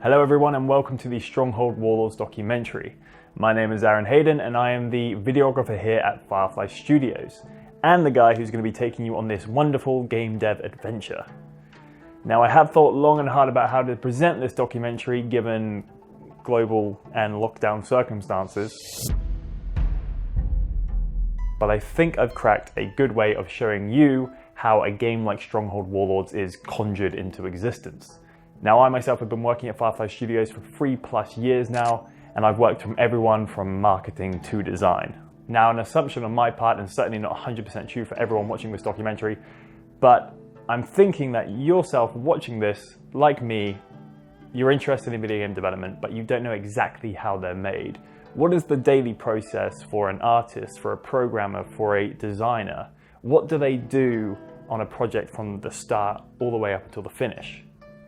Hello everyone and welcome to the Stronghold Warlords documentary. My name is Aaron Hayden and I am the videographer here at Firefly Studios and the guy who's going to be taking you on this wonderful game dev adventure. Now I have thought long and hard about how to present this documentary given global and lockdown circumstances, but I think I've cracked a good way of showing you how a game like Stronghold Warlords is conjured into existence. Now, I myself have been working at Firefly Studios for 3+ years now, and I've worked from everyone from marketing to design. Now, an assumption on my part, and certainly not 100% true for everyone watching this documentary, but I'm thinking that yourself watching this, like me, you're interested in video game development, but you don't know exactly how they're made. What is the daily process for an artist, for a programmer, for a designer? What do they do on a project from the start all the way up until the finish?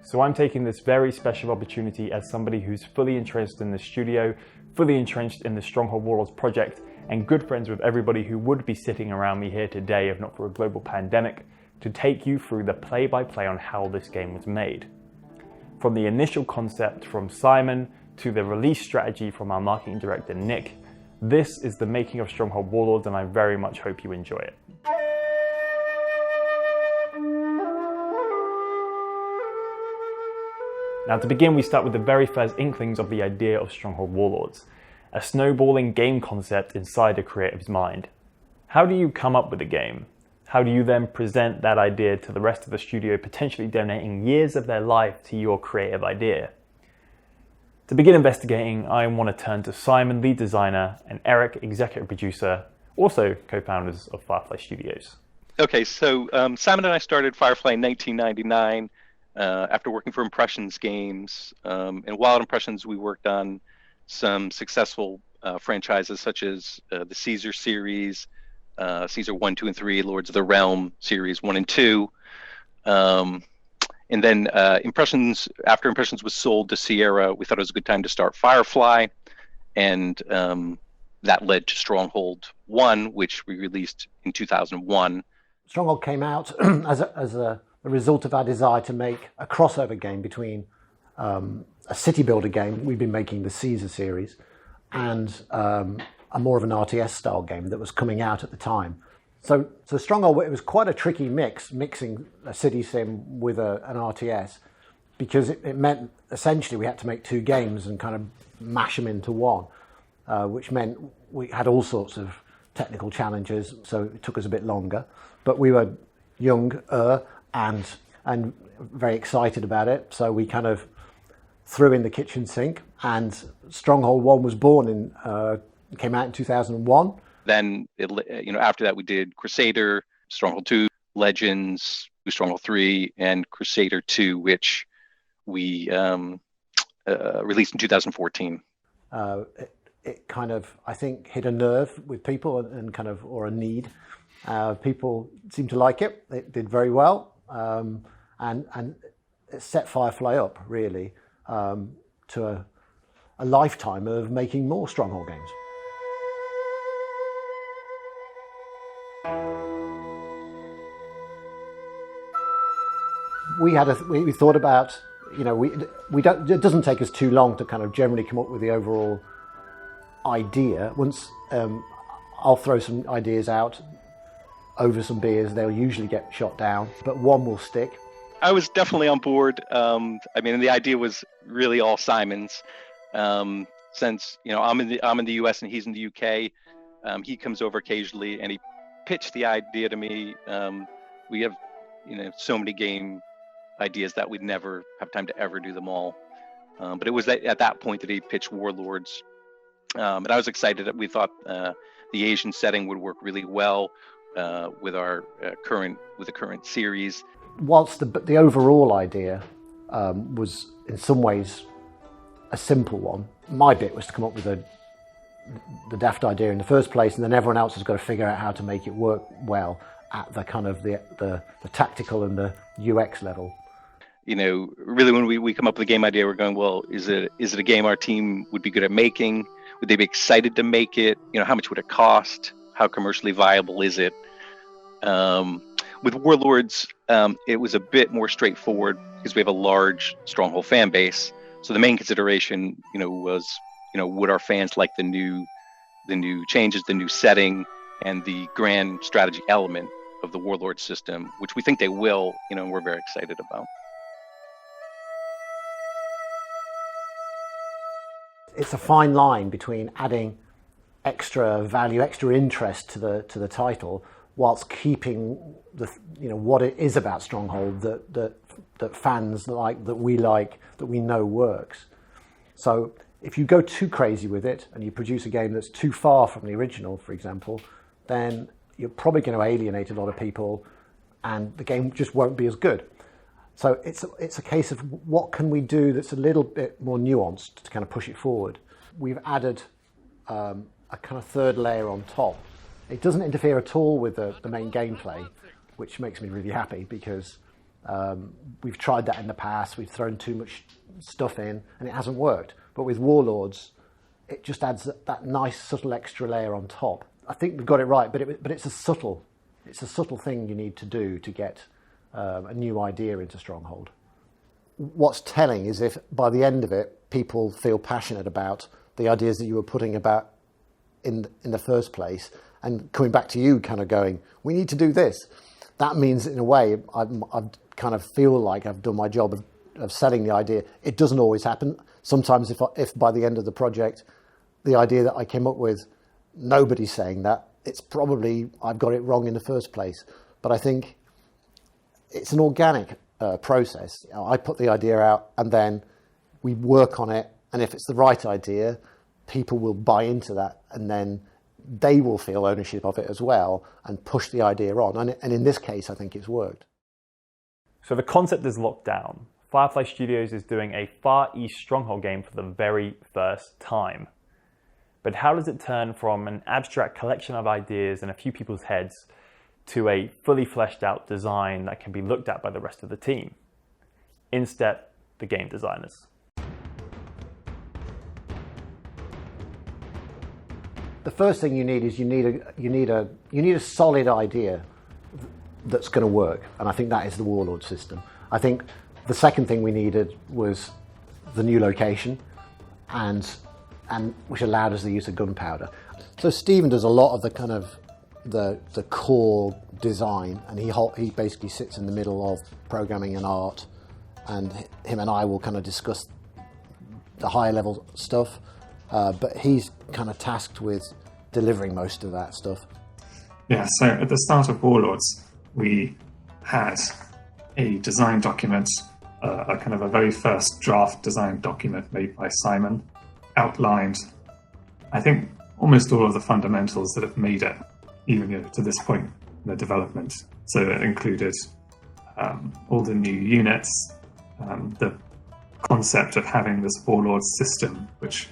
So I'm taking this very special opportunity as somebody who's fully entrenched in the studio, fully entrenched in the Stronghold Warlords project, and good friends with everybody who would be sitting around me here today if not for a global pandemic, to take you through the play-by-play on how this game was made. From the initial concept from Simon to the release strategy from our marketing director Nick, this is the making of Stronghold Warlords and I very much hope you enjoy it. Now to begin, we start with the very first inklings of the idea of Stronghold Warlords, a snowballing game concept inside a creative's mind. How do you come up with a game? How do you then present that idea to the rest of the studio, potentially donating years of their life to your creative idea? To begin investigating, I want to turn to Simon, lead designer, and Eric, executive producer, also co-founders of Firefly Studios. Okay, so Simon and I started Firefly in 1999. After working for Impressions Games. And while at Impressions, we worked on some successful franchises such as the Caesar series, Caesar 1, 2, and 3, Lords of the Realm series 1 and 2. And then Impressions, after Impressions was sold to Sierra, we thought it was a good time to start Firefly. And that led to Stronghold 1, which we released in 2001. Stronghold came out as a result of our desire to make a crossover game between a city builder game, we've been making the Caesar series, and a more of an RTS style game that was coming out at the time. So Stronghold, it was quite a tricky mixing a city sim with an RTS, because it meant essentially we had to make two games and kind of mash them into one, which meant we had all sorts of technical challenges, so it took us a bit longer, but we were younger and very excited about it, so we kind of threw in the kitchen sink, and Stronghold 1 was born came out in 2001. Then after that we did Crusader, Stronghold 2, Legends, Stronghold 3, and Crusader 2, which we released in 2014. It kind of, I think, hit a nerve with people and kind of, or a need. People seemed to like it. It did very well. And it set Firefly up really to a lifetime of making more Stronghold games. We thought about, it doesn't take us too long to kind of generally come up with the overall idea. Once I'll throw some ideas out over some beers, they'll usually get shot down, but one will stick. I was definitely on board. The idea was really all Simon's. Since I'm in the US and he's in the UK, he comes over occasionally and he pitched the idea to me. We have so many game ideas that we'd never have time to ever do them all. But it was at that point that he pitched Warlords, and I was excited that we thought the Asian setting would work really well with our current series. Whilst the overall idea was in some ways a simple one, my bit was to come up with the daft idea in the first place, and then everyone else has got to figure out how to make it work well at the kind of the tactical and the UX level. Really when we come up with a game idea, we're going, well, is it a game our team would be good at making? Would they be excited to make it? How much would it cost? How commercially viable is it? With Warlords, it was a bit more straightforward because we have a large Stronghold fan base. So the main consideration, was, would our fans like the new changes, the new setting, and the grand strategy element of the Warlord system, which we think they will, and we're very excited about. It's a fine line between adding extra value, extra interest to the title, whilst keeping what it is about Stronghold that fans like, that we know works. So if you go too crazy with it and you produce a game that's too far from the original, for example, then you're probably going to alienate a lot of people, and the game just won't be as good. So it's a case of what can we do that's a little bit more nuanced to kind of push it forward. We've added a kind of third layer on top. It doesn't interfere at all with the main gameplay, which makes me really happy, because we've tried that in the past. We've thrown too much stuff in and it hasn't worked. But with Warlords, it just adds that nice subtle extra layer on top. I think we've got it right, but it's a subtle thing you need to do to get a new idea into Stronghold. What's telling is if by the end of it, people feel passionate about the ideas that you were putting about in the first place, and coming back to you kind of going, we need to do this. That means, in a way, I kind of feel like I've done my job of selling the idea. It doesn't always happen. Sometimes if by the end of the project, the idea that I came up with, nobody's saying that, it's probably I've got it wrong in the first place. But I think it's an organic process. I put the idea out and then we work on it. And if it's the right idea, people will buy into that, and then they will feel ownership of it as well and push the idea on. And in this case, I think it's worked. So the concept is locked down. Firefly Studios is doing a Far East Stronghold game for the very first time. But how does it turn from an abstract collection of ideas in a few people's heads to a fully fleshed out design that can be looked at by the rest of the team? In step the game designers. The first thing you need is you need a solid idea that's going to work, and I think that is the Warlord system. I think the second thing we needed was the new location, and which allowed us the use of gunpowder. So Stephen does a lot of the kind of the core design, and he basically sits in the middle of programming and art, and him and I will kind of discuss the higher level stuff. But he's kind of tasked with delivering most of that stuff. Yeah, so at the start of Warlords, we had a design document, a kind of a very first draft design document made by Simon, outlined, I think, almost all of the fundamentals that have made it, even to this point in the development. So it included all the new units, the concept of having this Warlord system, which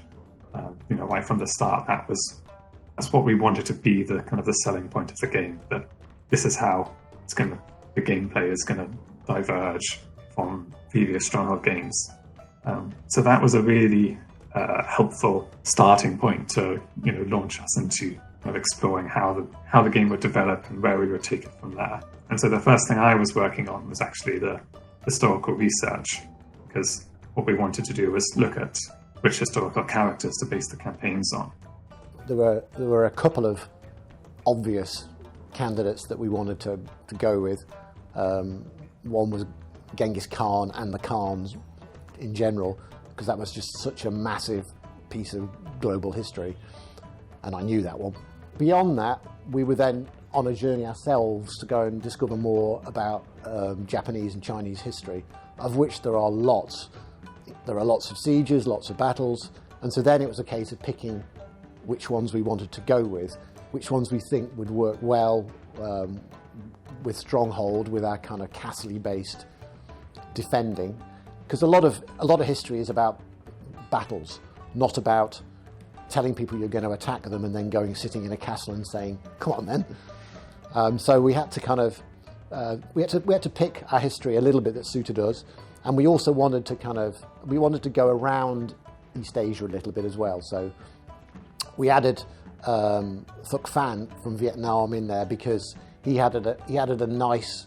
right from the start, that's what we wanted to be the kind of the selling point of the game. That this is how the gameplay is going to diverge from previous Stronghold games. So that was a really helpful starting point to launch us into kind of exploring how the game would develop and where we would take it from there. And so the first thing I was working on was actually the historical research, because what we wanted to do was look at which historical characters to base the campaigns on. There were a couple of obvious candidates that we wanted to go with. One was Genghis Khan and the Khans in general, because that was just such a massive piece of global history, and I knew that one. Beyond that, we were then on a journey ourselves to go and discover more about Japanese and Chinese history, of which there are lots. There are lots of sieges, lots of battles, and so then it was a case of picking which ones we wanted to go with, which ones we think would work well with Stronghold, with our kind of castle-based defending, because a lot of history is about battles, not about telling people you're going to attack them and then sitting in a castle and saying, "Come on, then." So we had to kind of we had to pick our history a little bit that suited us, and we also wanted to go around East Asia a little bit as well. So we added Thuc Phan from Vietnam in there, because he added a nice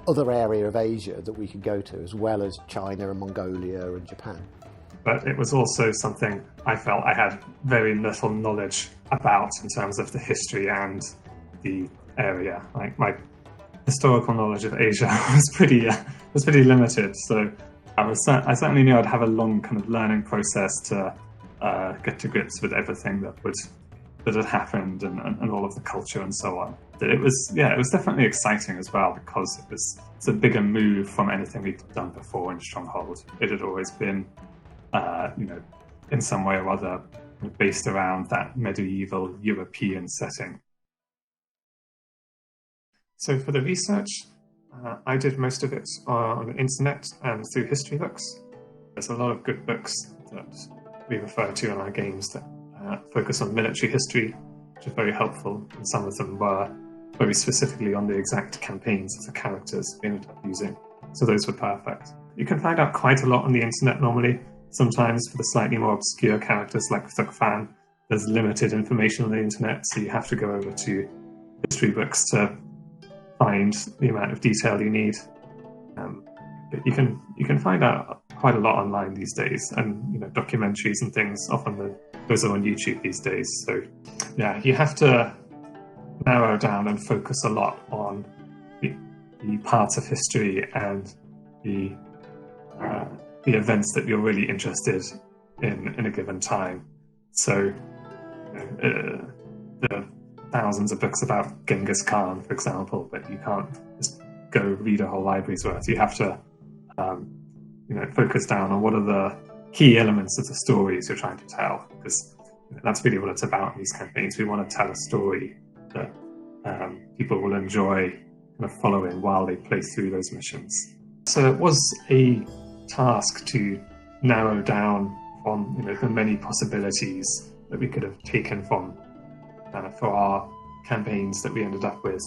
other area of Asia that we could go to, as well as China and Mongolia and Japan. but it was also something I felt I had very little knowledge about in terms of the history and the area. Like my historical knowledge of Asia was pretty limited, so I certainly knew I'd have a long kind of learning process to get to grips with everything that had happened and all of the culture and so on. But it was definitely exciting as well, because it's a bigger move from anything we'd done before in Stronghold. It had always been, in some way or other, based around that medieval European setting. So for the research, I did most of it on the internet and through history books. There's a lot of good books that we refer to in our games that focus on military history, which is very helpful, and some of them were very specifically on the exact campaigns of the characters we ended up using. So those were perfect. You can find out quite a lot on the internet normally. Sometimes for the slightly more obscure characters like Thugfan, there's limited information on the internet, so you have to go over to history books to find the amount of detail you need. But you can find out quite a lot online these days, and documentaries and things. Often those are on YouTube these days. So yeah, you have to narrow down and focus a lot on the parts of history and the events that you're really interested in a given time. So there are thousands of books about Genghis Khan, for example, but you can't just go read a whole library's worth. You have to focus down on what are the key elements of the stories you're trying to tell, because that's really what it's about in these campaigns. We want to tell a story that people will enjoy kind of following while they play through those missions. So it was a task to narrow down from the many possibilities that we could have taken from for our campaigns that we ended up with.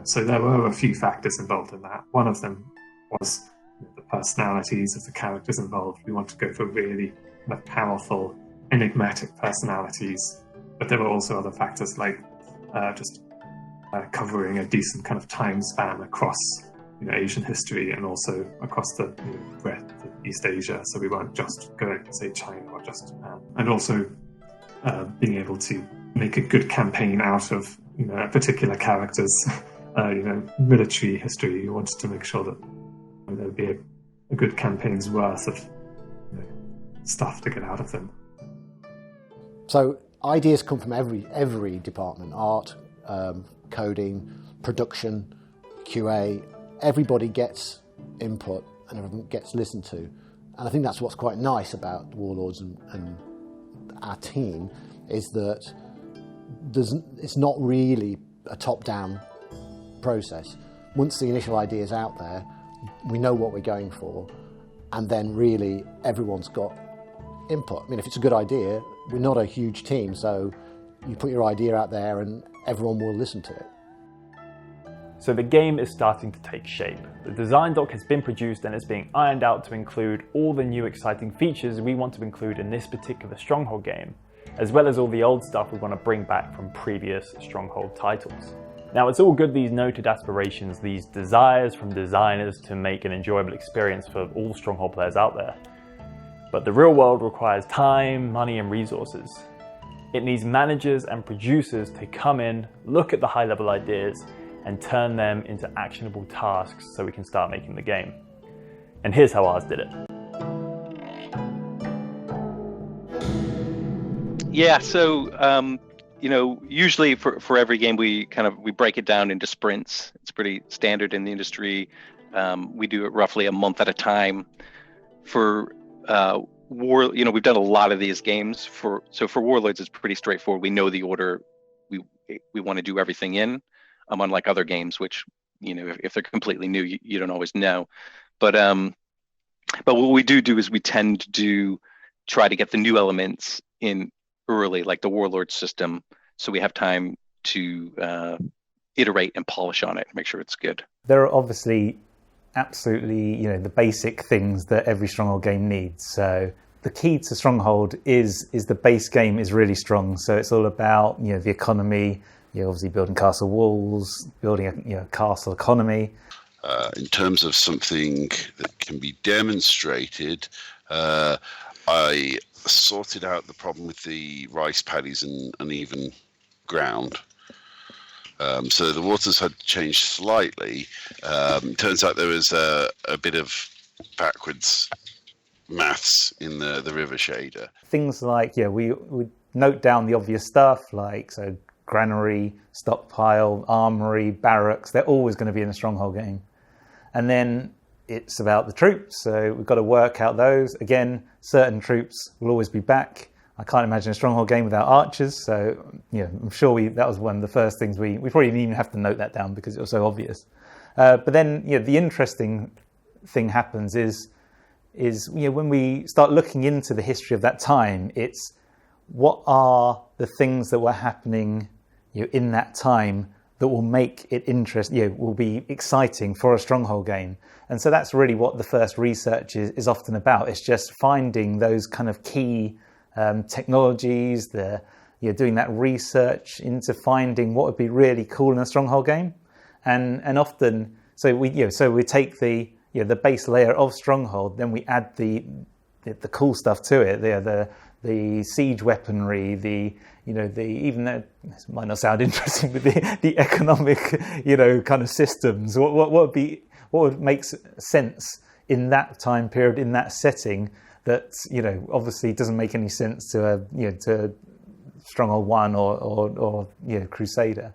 So there were a few factors involved in that. One of them was the personalities of the characters involved. We want to go for really kind of powerful, enigmatic personalities, but there were also other factors like just covering a decent kind of time span across Asian history and also across the breadth of East Asia. So we weren't just going to say China or just Japan, and also being able to make a good campaign out of a particular character's military history. You wanted to make sure that there would be a good campaign's worth of stuff to get out of them. So ideas come from every department: art, coding, production, QA. Everybody gets input and everything gets listened to. And I think that's what's quite nice about Warlords and our team, is that it's not really a top-down process. Once the initial idea is out there, we know what we're going for, and then really everyone's got input. I mean, if it's a good idea, we're not a huge team, so you put your idea out there and everyone will listen to it. So the game is starting to take shape. The design doc has been produced and it's being ironed out to include all the new exciting features we want to include in this particular Stronghold game, as well as all the old stuff we want to bring back from previous Stronghold titles. Now, it's all good, these noted aspirations, these desires from designers to make an enjoyable experience for all Stronghold players out there. But the real world requires time, money, and resources. It needs managers and producers to come in, look at the high-level ideas, and turn them into actionable tasks so we can start making the game. And here's how ours did it. Yeah, so usually for every game we break it down into sprints. It's pretty standard in the industry. We do it roughly a month at a time. For we've done a lot of these games. So for Warlords, it's pretty straightforward. We know the order we want to do everything in. Unlike other games, which if they're completely new, you don't always know. But what we do is we tend to try to get the new elements in early, like the Warlord system, so we have time to iterate and polish on it and make sure it's good. There are obviously absolutely the basic things that every Stronghold game needs. So the key to Stronghold is the base game is really strong. So it's all about the economy. You're obviously building castle walls, building a castle economy. In terms of something that can be demonstrated, I sorted out the problem with the rice paddies and uneven ground. So the waters had changed slightly. Turns out there was a bit of backwards maths in the river shader. Things like, we note down the obvious stuff, like granary, stockpile, armory, barracks. They're always going to be in a Stronghold game. And then it's about the troops, so we've got to work out those. Again, certain troops will always be back. I can't imagine a Stronghold game without archers, so I'm sure that was one of the first things we probably didn't even have to note that down because it was so obvious. But then the interesting thing happens is when we start looking into the history of that time, it's what are the things that were happening in that time that will make it will be exciting for a Stronghold game. And so that's really what the first research is often about. It's just finding those kind of key technologies, doing that research into finding what would be really cool in a Stronghold game. And often, so we take the base layer of Stronghold, then we add the cool stuff to it, the siege weaponry, even though this might not sound interesting, but the economic, kind of systems. What would make sense in that time period, in that setting, that obviously doesn't make any sense to to Stronghold 1 or Crusader.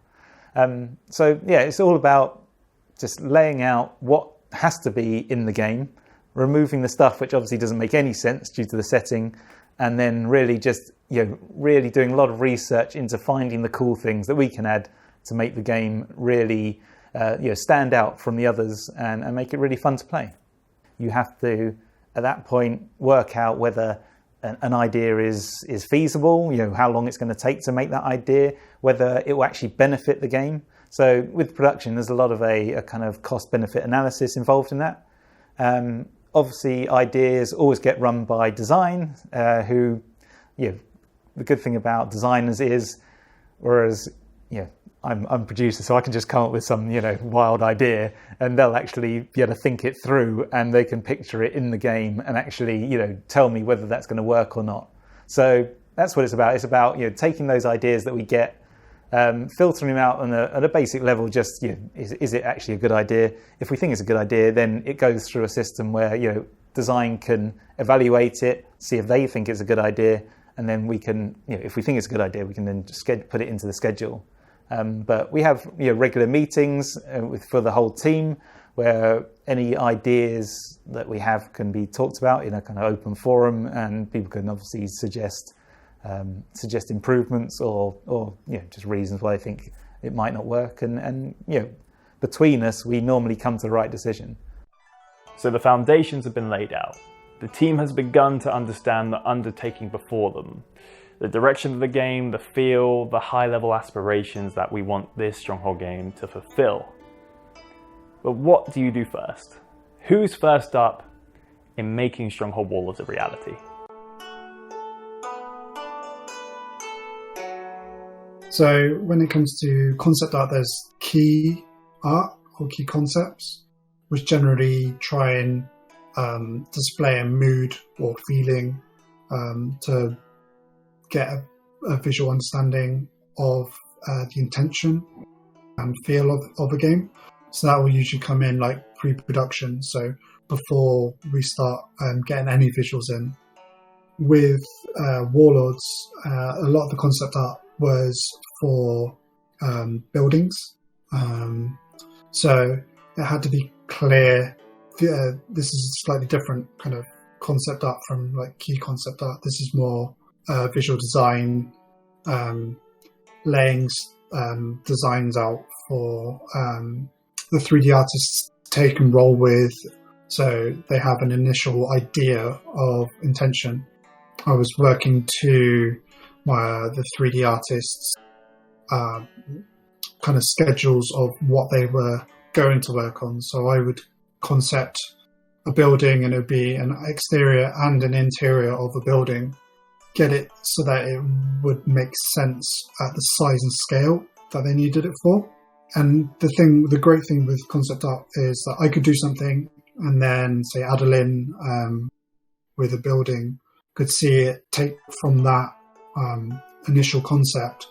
It's all about just laying out what has to be in the game, removing the stuff which obviously doesn't make any sense due to the setting, and then really just really doing a lot of research into finding the cool things that we can add to make the game really stand out from the others and make it really fun to play. You have to, at that point, work out whether an idea is feasible, how long it's going to take to make that idea, whether it will actually benefit the game. So with production, there's a lot of a kind of cost-benefit analysis involved in that. Obviously, ideas always get run by design, who, the good thing about designers is, whereas, I'm a producer, so I can just come up with some, wild idea, and they'll actually be able to think it through, and they can picture it in the game and actually, tell me whether that's going to work or not. So that's what it's about. It's about, taking those ideas that we get, filtering them out at a basic level, just, is it actually a good idea? If we think it's a good idea, then it goes through a system where, design can evaluate it, see if they think it's a good idea, and then we can, if we think it's a good idea, we can then just put it into the schedule. But we have regular meetings for the whole team where any ideas that we have can be talked about in a kind of open forum, and people can obviously suggest improvements or just reasons why they think it might not work. And between us, we normally come to the right decision. So the foundations have been laid out. The team has begun to understand the undertaking before them, the direction of the game, the feel, the high-level aspirations that we want this Stronghold game to fulfill. But what do you do first? Who's first up in making Stronghold Warlords a reality? So when it comes to concept art, there's key art or key concepts, which generally try and display a mood or feeling to get a visual understanding of the intention and feel of a game. So that will usually come in like pre-production, so before we start getting any visuals in. With Warlords, a lot of the concept art was for buildings, so it had to be clear. This is a slightly different kind of concept art from like key concept art. This is more visual design, laying designs out for the 3D artists take and roll with, so they have an initial idea of intention. I was working to the 3D artists kind of schedules of what they were going to work on. So I would concept a building, and it would be an exterior and an interior of a building, get it so that it would make sense at the size and scale that they needed it for. And the great thing with concept art is that I could do something and then say Adeline with a building, could see it take from that initial concept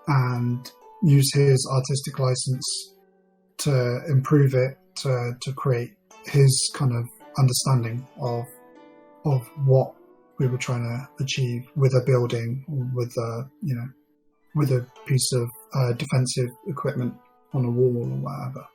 and use his artistic license to improve it, to create his kind of understanding of what we were trying to achieve with a building, with a piece of defensive equipment on a wall or whatever.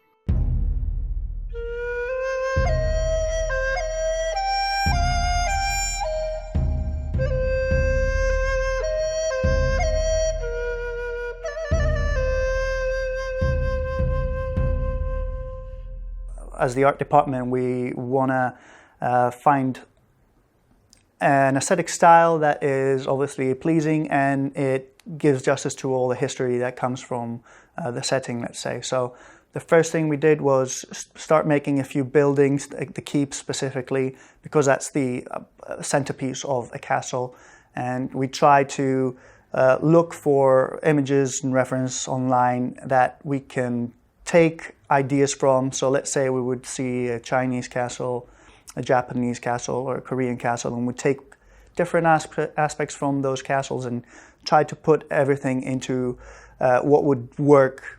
As the art department, we want to find an aesthetic style that is obviously pleasing and it gives justice to all the history that comes from the setting, let's say. So the first thing we did was start making a few buildings, the keep specifically, because that's the centerpiece of a castle. And we try to look for images and reference online that we can take ideas from. So let's say we would see a Chinese castle, a Japanese castle, or a Korean castle, and we take different aspects from those castles and try to put everything into what would work,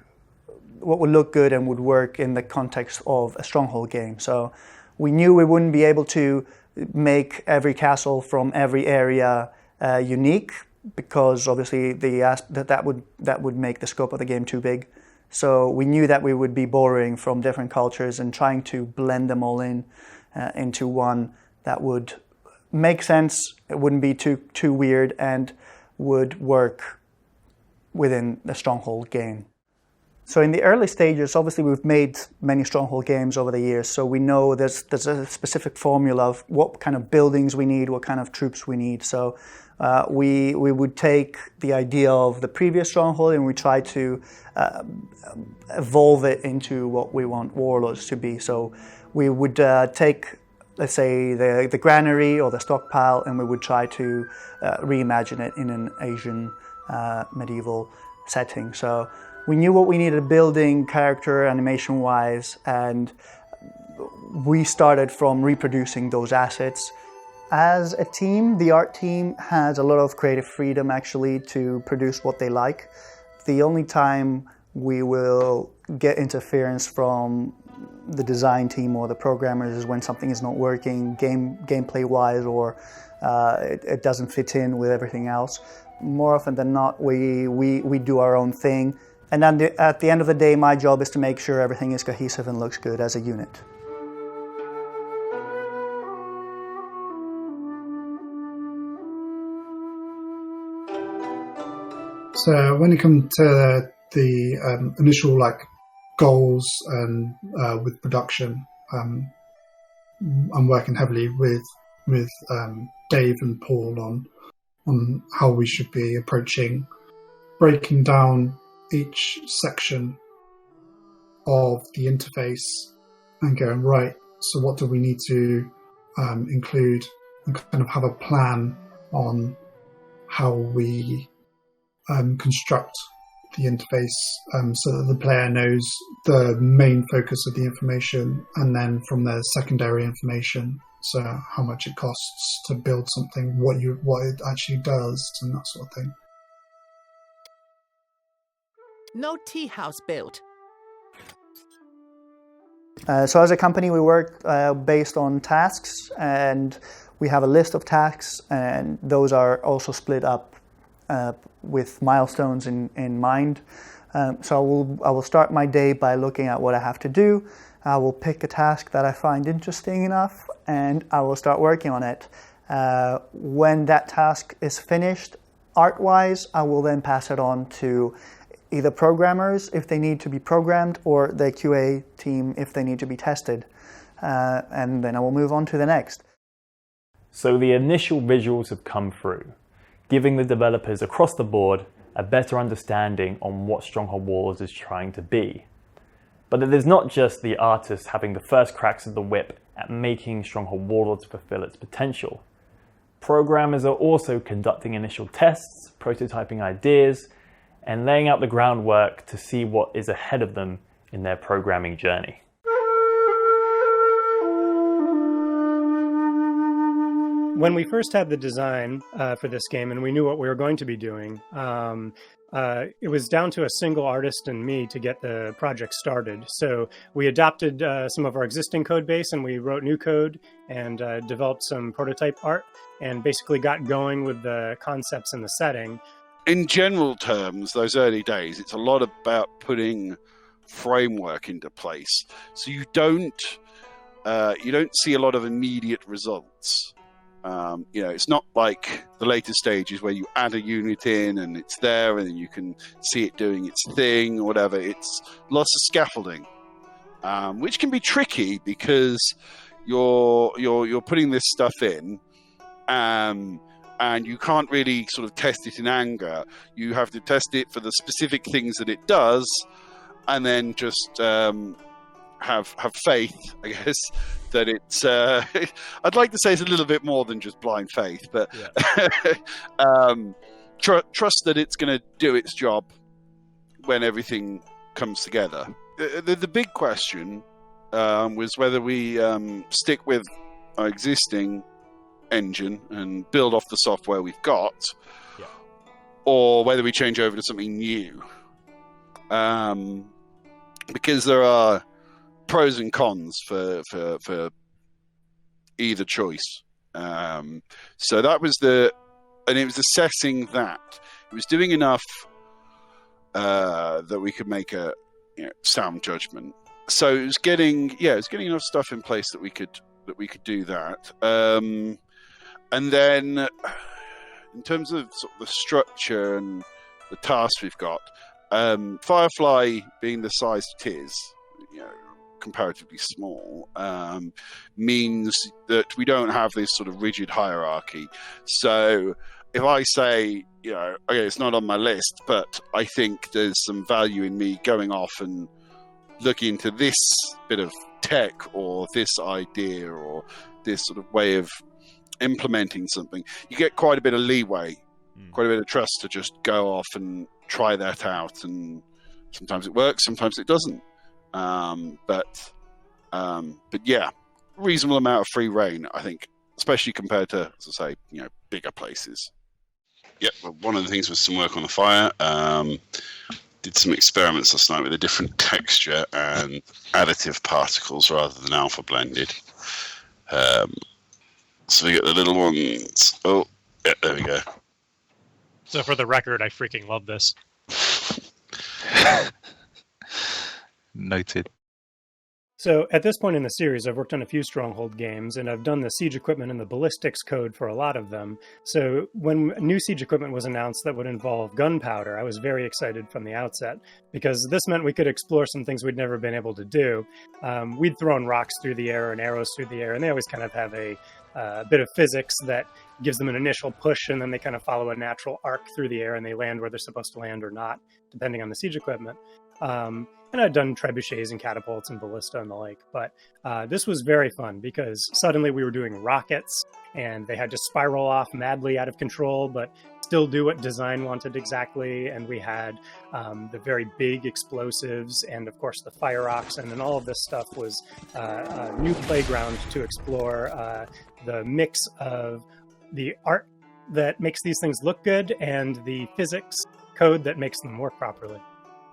what would look good and would work in the context of a Stronghold game. So we knew we wouldn't be able to make every castle from every area unique, because obviously that would make the scope of the game too big. So we knew that we would be borrowing from different cultures and trying to blend them all in into one that would make sense. It wouldn't be too weird and would work within the Stronghold game. So in the early stages, obviously we've made many Stronghold games over the years, so we know there's a specific formula of what kind of buildings we need, what kind of troops we need. So we would take the idea of the previous Stronghold and we try to evolve it into what we want Warlords to be. So we would take, let's say, the granary or the stockpile, and we would try to reimagine it in an Asian medieval setting. So we knew what we needed building, character, animation-wise, and we started from reproducing those assets. As a team, the art team has a lot of creative freedom actually to produce what they like. The only time we will get interference from the design team or the programmers is when something is not working gameplay-wise, or it doesn't fit in with everything else. More often than not, we do our own thing. And then at the end of the day, my job is to make sure everything is cohesive and looks good as a unit. So when it comes to the initial goals and with production, I'm working heavily with Dave and Paul on how we should be approaching breaking down each section of the interface and going, right, so what do we need to include, and kind of have a plan on how we construct the interface so that the player knows the main focus of the information, and then from the secondary information, so how much it costs to build something, what it actually does, and that sort of thing. No tea house built. So as a company, we work based on tasks, and we have a list of tasks, and those are also split up with milestones in mind. So I will start my day by looking at what I have to do. I will pick a task that I find interesting enough, and I will start working on it. When that task is finished, art-wise, I will then pass it on to either programmers if they need to be programmed, or the QA team if they need to be tested. And then I will move on to the next. So the initial visuals have come through, giving the developers across the board a better understanding on what Stronghold Warlords is trying to be. But it is not just the artists having the first cracks of the whip at making Stronghold Warlords fulfill its potential. Programmers are also conducting initial tests, prototyping ideas, and laying out the groundwork to see what is ahead of them in their programming journey. When we first had the design for this game and we knew what we were going to be doing, it was down to a single artist and me to get the project started. So we adopted some of our existing code base and we wrote new code and developed some prototype art and basically got going with the concepts and the setting. In general terms, those early days, it's a lot about putting framework into place. So you don't see a lot of immediate results. It's not like the later stages where you add a unit in and it's there and then you can see it doing its thing or whatever. It's lots of scaffolding, which can be tricky because you're putting this stuff in, and you can't really sort of test it in anger. You have to test it for the specific things that it does, and then just have faith, I guess, that it's I'd like to say it's a little bit more than just blind faith, but trust that it's going to do its job when everything comes together. The big question was whether we stick with our existing engine and build off the software we've got, or whether we change over to something new, because there are pros and cons for either choice. So that was it was assessing that it was doing enough that we could make a sound judgment. So it was getting enough stuff in place that we could do that. And then in terms of sort of the structure and the tasks we've got, Firefly being the size it is, comparatively small, means that we don't have this sort of rigid hierarchy. So if I say, okay, it's not on my list, but I think there's some value in me going off and looking into this bit of tech or this idea or this sort of way of implementing something, you get quite a bit of leeway, quite a bit of trust to just go off and try that out. And sometimes it works, sometimes it doesn't. But yeah, reasonable amount of free reign, I think, especially compared to, as I say, bigger places. Yep, well, one of the things was some work on the fire. Did some experiments last night with a different texture and additive particles rather than alpha blended. So we get the little ones. Oh, yeah, there we go. So for the record, I freaking love this. Noted. So at this point in the series, I've worked on a few Stronghold games, and I've done the siege equipment and the ballistics code for a lot of them. So when new siege equipment was announced that would involve gunpowder, I was very excited from the outset, because this meant we could explore some things we'd never been able to do. We'd thrown rocks through the air and arrows through the air, and they always kind of have a bit of physics that gives them an initial push, and then they kind of follow a natural arc through the air, and they land where they're supposed to land or not, depending on the siege equipment. And I'd done trebuchets and catapults and ballista and the like, but this was very fun because suddenly we were doing rockets and they had to spiral off madly out of control, but still do what design wanted exactly. And we had the very big explosives and of course the fire oxen, and all of this stuff was a new playground to explore the mix of the art that makes these things look good and the physics code that makes them work properly.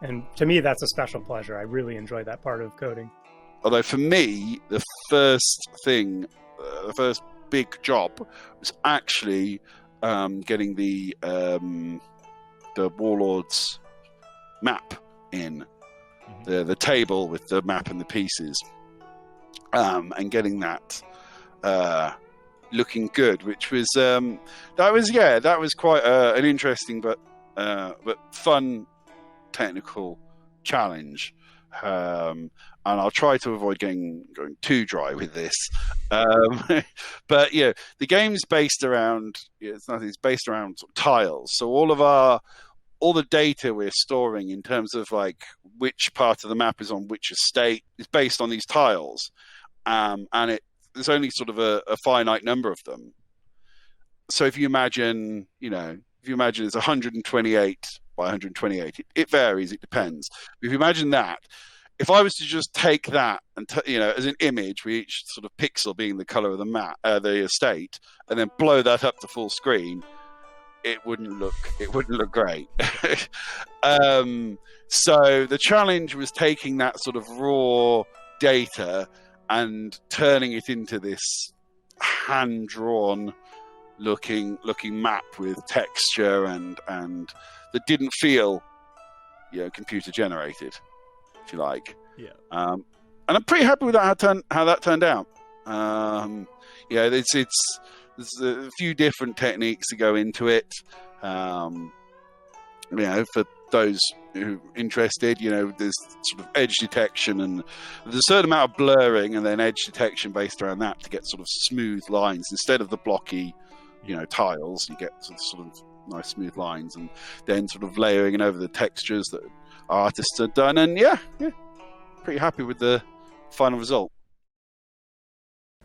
And to me, that's a special pleasure. I really enjoy that part of coding. Although for me, the first big job was actually getting the Warlords map in, the table with the map and the pieces, and getting that looking good, which was that was quite an interesting but fun technical challenge, and I'll try to avoid going too dry with this, but the game's based around it's based around sort of tiles. So all the data we're storing in terms of like which part of the map is on which estate is based on these tiles, and there's only sort of a finite number of them. So if you imagine it's 128 by 128. It varies, it depends. If you imagine that, if I was to just take that and as an image, with each sort of pixel being the color of the map, the estate, and then blow that up to full screen, it wouldn't look great. So the challenge was taking that sort of raw data and turning it into this hand-drawn looking map with texture and that didn't feel computer generated, if you like. Yeah. And I'm pretty happy with that how that turned out. There's a few different techniques to go into it. For those who are interested, there's sort of edge detection, and there's a certain amount of blurring and then edge detection based around that to get sort of smooth lines instead of the blocky, tiles. You get sort of nice smooth lines, and then sort of layering it over the textures that artists have done. And pretty happy with the final result.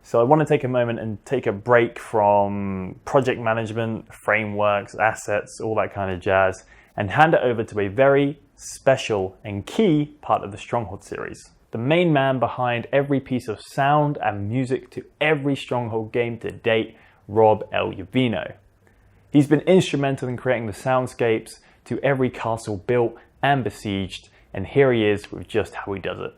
So I want to take a moment and take a break from project management, frameworks, assets, all that kind of jazz, and hand it over to a very special and key part of the Stronghold series. The main man behind every piece of sound and music to every Stronghold game to date, Rob L. Uvino. He's been instrumental in creating the soundscapes to every castle built and besieged, and here he is with just how he does it.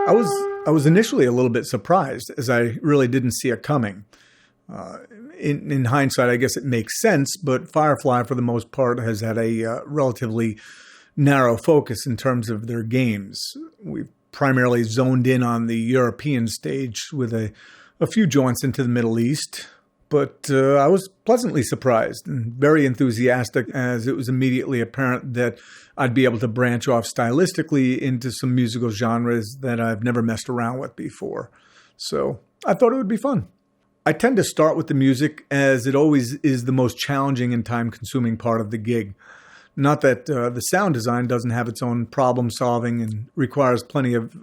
I was initially a little bit surprised, as I really didn't see it coming. In hindsight, I guess it makes sense, but Firefly, for the most part, has had a relatively narrow focus in terms of their games. We've primarily zoned in on the European stage with a few joints into the Middle East, but I was pleasantly surprised and very enthusiastic, as it was immediately apparent that I'd be able to branch off stylistically into some musical genres that I've never messed around with before. So I thought it would be fun. I tend to start with the music, as it always is the most challenging and time-consuming part of the gig. Not that the sound design doesn't have its own problem-solving and requires plenty of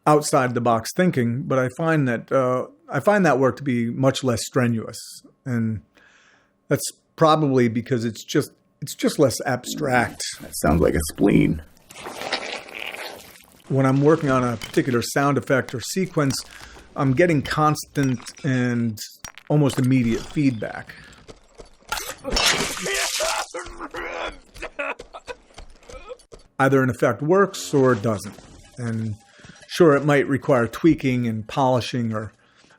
outside-the-box thinking, but I find that work to be much less strenuous, and that's probably because it's just less abstract. That sounds like a spleen. When I'm working on a particular sound effect or sequence, I'm getting constant and almost immediate feedback. Either an effect works or it doesn't. And sure, it might require tweaking and polishing,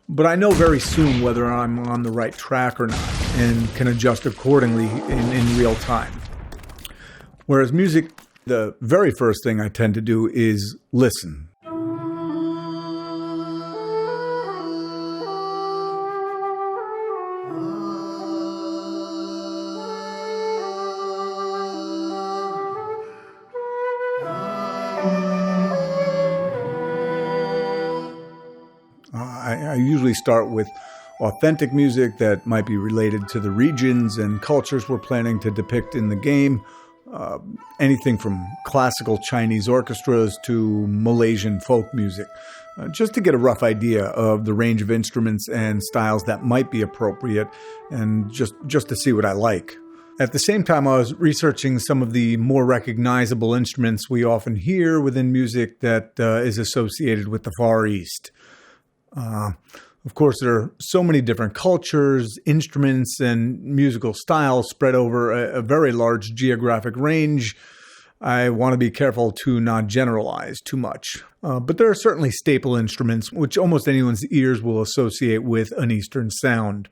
but I know very soon whether I'm on the right track or not, and can adjust accordingly in real time. Whereas music, the very first thing I tend to do is listen. I usually start with authentic music that might be related to the regions and cultures we're planning to depict in the game. Anything from classical Chinese orchestras to Malaysian folk music, just to get a rough idea of the range of instruments and styles that might be appropriate, and just to see what I like. At the same time, I was researching some of the more recognizable instruments we often hear within music that is associated with the Far East. Of course, there are so many different cultures, instruments, and musical styles spread over a very large geographic range. I want to be careful to not generalize too much. But there are certainly staple instruments which almost anyone's ears will associate with an Eastern sound.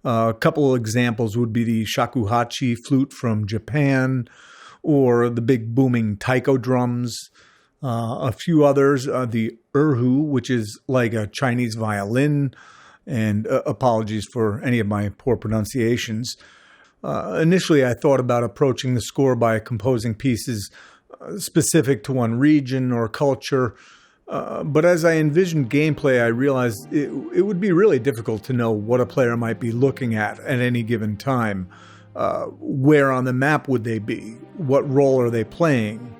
A couple of examples would be the shakuhachi flute from Japan, or the big booming taiko drums. A few others, the erhu, which is like a Chinese violin, and apologies for any of my poor pronunciations. Initially, I thought about approaching the score by composing pieces specific to one region or culture, but as I envisioned gameplay, I realized it would be really difficult to know what a player might be looking at any given time. Where on the map would they be? What role are they playing?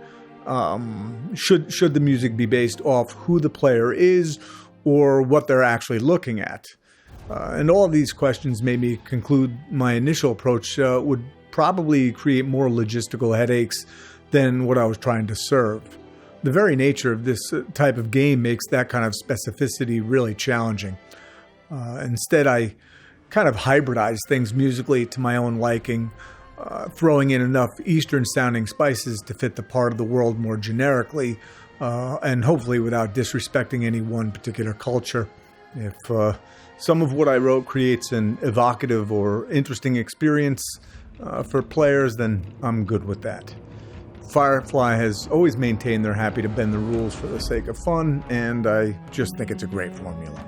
Should the music be based off who the player is or what they're actually looking at? And all of these questions made me conclude my initial approach would probably create more logistical headaches than what I was trying to serve. The very nature of this type of game makes that kind of specificity really challenging. Instead, I kind of hybridize things musically to my own liking, throwing in enough Eastern-sounding spices to fit the part of the world more generically, and hopefully without disrespecting any one particular culture. If some of what I wrote creates an evocative or interesting experience for players, then I'm good with that. Firefly has always maintained they're happy to bend the rules for the sake of fun, and I just think it's a great formula.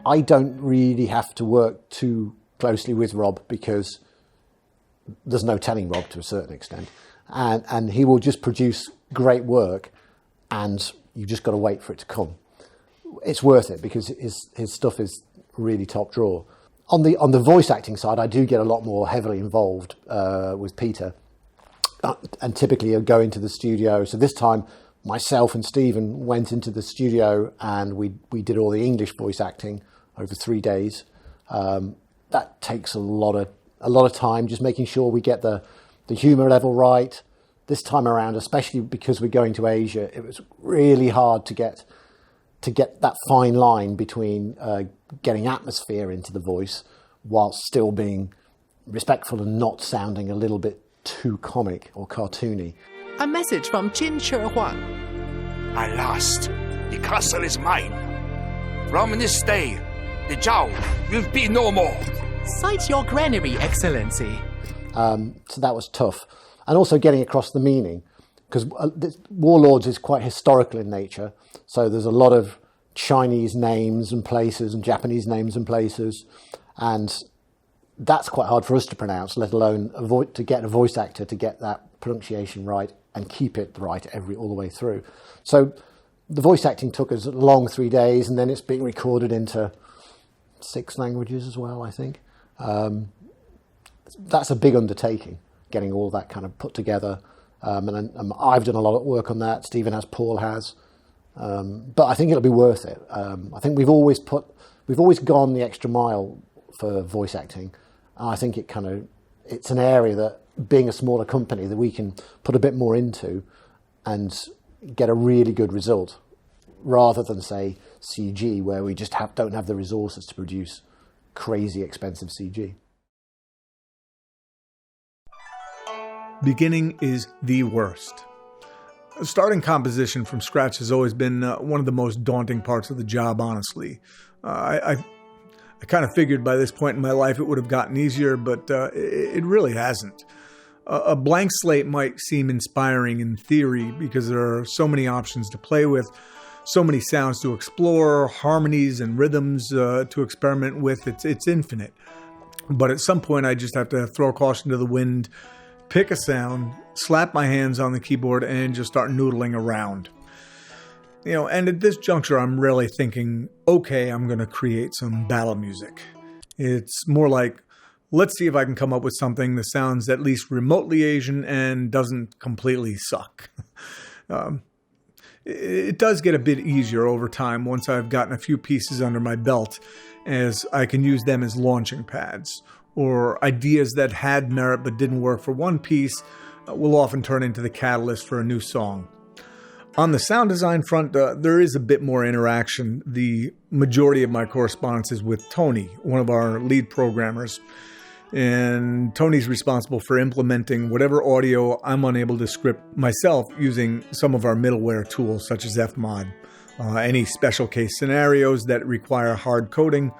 I don't really have to work too closely with Rob because there's no telling Rob to a certain extent. And he will just produce great work, and you've just got to wait for it to come. It's worth it because his stuff is really top drawer. On the voice acting side, I do get a lot more heavily involved with Peter. And typically I'll go into the studio. So this time, myself and Stephen went into the studio and we did all the English voice acting over 3 days. That takes a lot of time, just making sure we get the humour level right. This time around, especially because we're going to Asia, it was really hard to get that fine line between getting atmosphere into the voice whilst still being respectful and not sounding a little bit too comic or cartoony. A message from Jin Huang. At last, the castle is mine. From this day, the Zhao will be no more. Cite your granary, Excellency. So that was tough. And also getting across the meaning, because Warlords is quite historical in nature. So there's a lot of Chinese names and places and Japanese names and places. And that's quite hard for us to pronounce, let alone to get a voice actor to get that pronunciation right and keep it right all the way through. So the voice acting took us a long 3 days, and then it's being recorded into 6 languages as well, I think. That's a big undertaking, getting all that kind of put together. And I've done a lot of work on that. Stephen has, Paul has. But I think it'll be worth it. I think we've always gone the extra mile for voice acting. And I think it's an area that, being a smaller company, that we can put a bit more into and get a really good result, rather than say CG, where we just don't have the resources to produce crazy expensive CG. Beginning is the worst. Starting composition from scratch has always been one of the most daunting parts of the job, honestly. I kind of figured by this point in my life it would have gotten easier, but it really hasn't. A blank slate might seem inspiring in theory because there are so many options to play with, so many sounds to explore, harmonies and rhythms to experiment with. It's infinite. But at some point I just have to throw caution to the wind, pick a sound, slap my hands on the keyboard, and just start noodling around. And at this juncture, I'm really thinking, okay, I'm going to create some battle music. It's more like, let's see if I can come up with something that sounds at least remotely Asian and doesn't completely suck. It does get a bit easier over time once I've gotten a few pieces under my belt, as I can use them as launching pads, or ideas that had merit but didn't work for one piece will often turn into the catalyst for a new song. On the sound design front, there is a bit more interaction. The majority of my correspondence is with Tony, one of our lead programmers. And Tony's responsible for implementing whatever audio I'm unable to script myself using some of our middleware tools, such as Fmod. Any special case scenarios that require hard coding,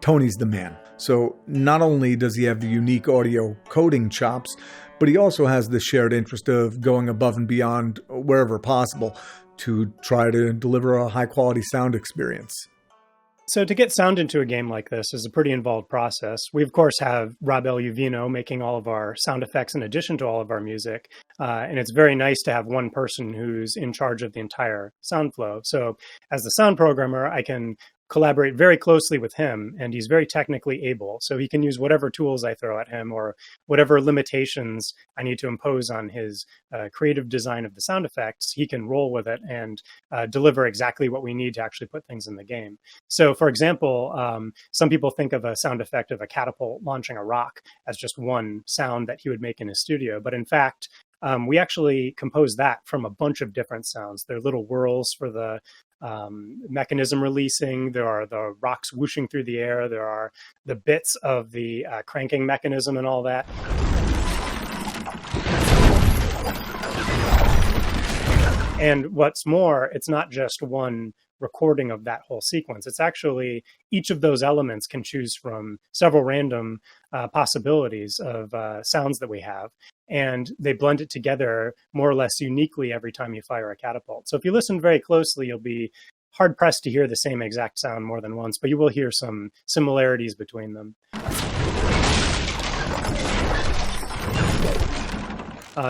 Tony's the man. So not only does he have the unique audio coding chops, but he also has the shared interest of going above and beyond wherever possible to try to deliver a high-quality sound experience. So to get sound into a game like this is a pretty involved process. We, of course, have Rob Uvino making all of our sound effects in addition to all of our music. And it's very nice to have one person who's in charge of the entire sound flow. So as the sound programmer, I can collaborate very closely with him, and he's very technically able. So he can use whatever tools I throw at him or whatever limitations I need to impose on his creative design of the sound effects. He can roll with it and deliver exactly what we need to actually put things in the game. So for example, some people think of a sound effect of a catapult launching a rock as just one sound that he would make in his studio. But in fact, we actually composed that from a bunch of different sounds. There are little whirls for the mechanism releasing, there are the rocks whooshing through the air, there are the bits of the cranking mechanism and all that. And what's more, it's not just one recording of that whole sequence. It's actually each of those elements can choose from several random possibilities of sounds that we have. And they blend it together more or less uniquely every time you fire a catapult. So if you listen very closely, you'll be hard pressed to hear the same exact sound more than once, but you will hear some similarities between them.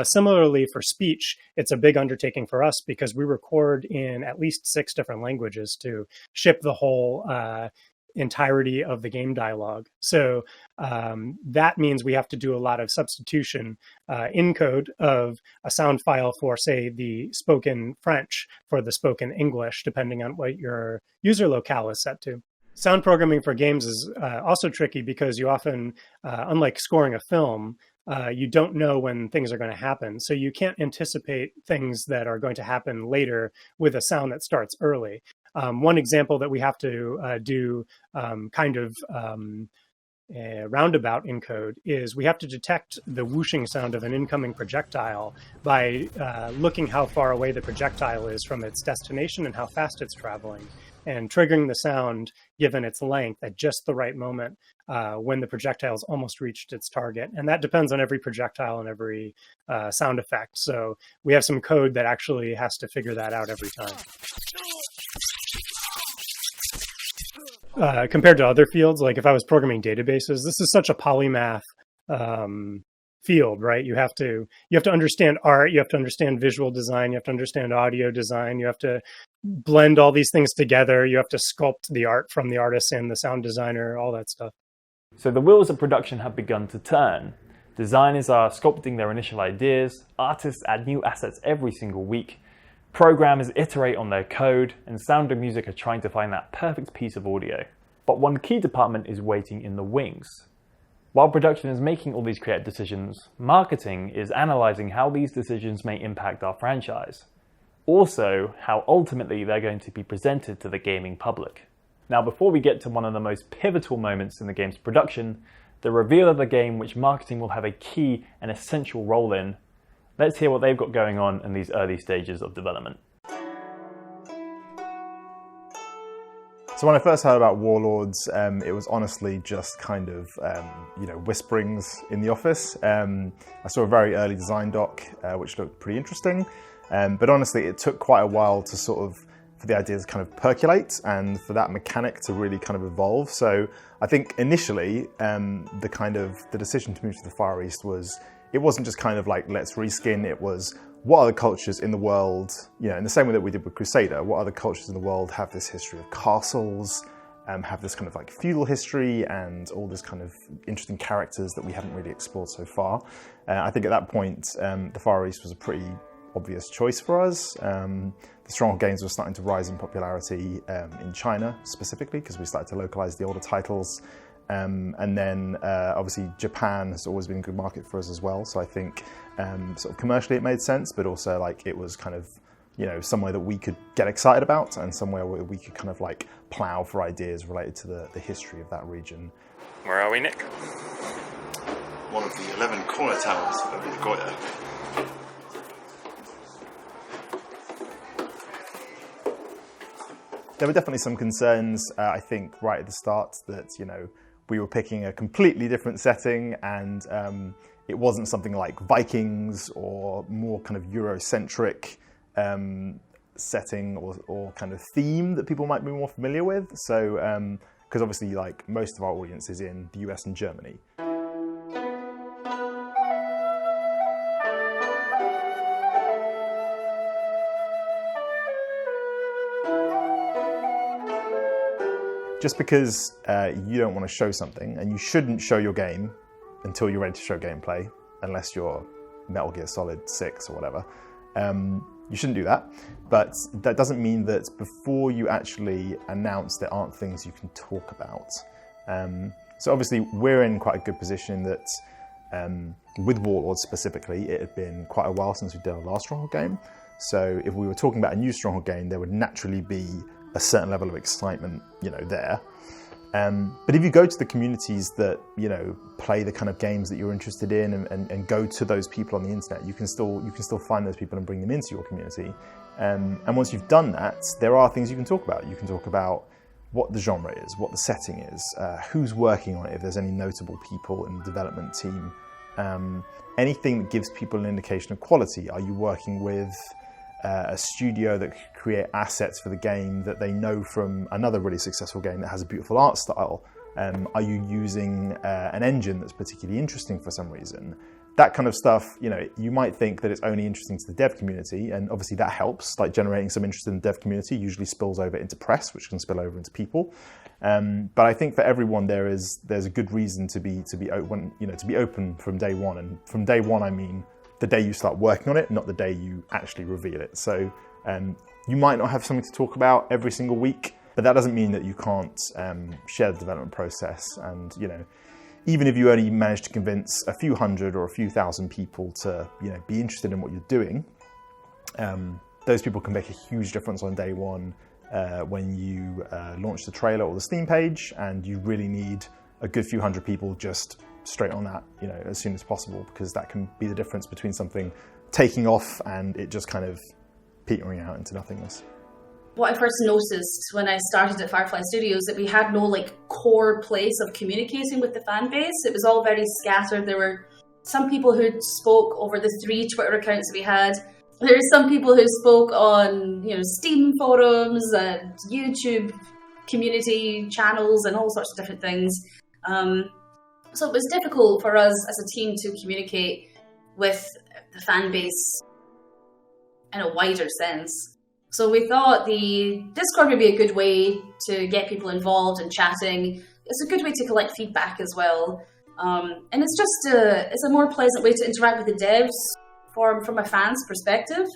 Similarly, for speech, it's a big undertaking for us because we record in at least 6 different languages to ship the whole entirety of the game dialogue. So that means we have to do a lot of substitution in code of a sound file for, say, the spoken French for the spoken English, depending on what your user locale is set to. Sound programming for games is also tricky because you often, unlike scoring a film, you don't know when things are going to happen. So you can't anticipate things that are going to happen later with a sound that starts early. One example that we have to do roundabout in code is we have to detect the whooshing sound of an incoming projectile by looking how far away the projectile is from its destination and how fast it's traveling, and triggering the sound given its length at just the right moment when the projectile's almost reached its target. And that depends on every projectile and every sound effect. So we have some code that actually has to figure that out every time. Compared to other fields, like if I was programming databases, this is such a polymath field, right? You have to understand art, you have to understand visual design, you have to understand audio design, you have to blend all these things together, you have to sculpt the art from the artist and the sound designer, all that stuff. So the wheels of production have begun to turn. Designers are sculpting their initial ideas, artists add new assets every single week, programmers iterate on their code, and sound and music are trying to find that perfect piece of audio. But one key department is waiting in the wings. While production is making all these creative decisions, marketing is analyzing how these decisions may impact our franchise. Also, how ultimately they're going to be presented to the gaming public. Now, before we get to one of the most pivotal moments in the game's production, the reveal of the game which marketing will have a key and essential role in, let's hear what they've got going on in these early stages of development. So when I first heard about Warlords, it was honestly just kind of, whisperings in the office. I saw a very early design doc, which looked pretty interesting. But honestly, it took quite a while to for the ideas to kind of percolate and for that mechanic to really kind of evolve. So I think initially, the decision to move to the Far East it wasn't just kind of like, let's reskin, it was what other cultures in the world, in the same way that we did with Crusader, what other cultures in the world have this history of castles, have this kind of like feudal history and all this kind of interesting characters that we haven't really explored so far. I think at that point, the Far East was a pretty obvious choice for us. The Stronghold games were starting to rise in popularity in China specifically because we started to localize the older titles. And then obviously Japan has always been a good market for us as well. So I think sort of commercially it made sense, but also like it was kind of, somewhere that we could get excited about and somewhere where we could kind of like plow for ideas related to the history of that region. Where are we, Nick? One of the 11 corner towers of Nagoya. There were definitely some concerns, I think, right at the start that, we were picking a completely different setting and it wasn't something like Vikings or more kind of Eurocentric setting or kind of theme that people might be more familiar with. So, because obviously like most of our audience is in the US and Germany. Just because you don't want to show something, and you shouldn't show your game until you're ready to show gameplay, unless you're Metal Gear Solid 6 or whatever, you shouldn't do that. But that doesn't mean that before you actually announce there aren't things you can talk about. So obviously we're in quite a good position that With Warlords specifically, it had been quite a while since we did our last Stronghold game. So if we were talking about a new Stronghold game, there would naturally be a certain level of excitement, there. But if you go to the communities that, play the kind of games that you're interested in and go to those people on the internet, you can still find those people and bring them into your community. And once you've done that, there are things you can talk about. You can talk about what the genre is, what the setting is, who's working on it, if there's any notable people in the development team. Anything that gives people an indication of quality. Are you working with a studio that could create assets for the game that they know from another really successful game that has a beautiful art style? Are you using an engine that's particularly interesting for some reason? That kind of stuff, you might think that it's only interesting to the dev community, and obviously that helps, like generating some interest in the dev community usually spills over into press, which can spill over into people. But I think for everyone there's a good reason to be open from day one. And from day one, I mean the day you start working on it, not the day you actually reveal it. So you might not have something to talk about every single week, but that doesn't mean that you can't share the development process. And even if you only manage to convince a few hundred or a few thousand people to be interested in what you're doing, those people can make a huge difference on day one when you launch the trailer or the Steam page, and you really need a good few hundred people just straight on that, as soon as possible, because that can be the difference between something taking off and it just kind of petering out into nothingness. What I first noticed when I started at Firefly Studios, that we had no core place of communicating with the fan base. It was all very scattered. There were some people who spoke over the 3 Twitter accounts that we had. There were some people who spoke on Steam forums and YouTube community channels and all sorts of different things. So it was difficult for us as a team to communicate with the fan base in a wider sense. So we thought the Discord would be a good way to get people involved and chatting. It's a good way to collect feedback as well. And it's just it's a more pleasant way to interact with the devs from a fan's perspective.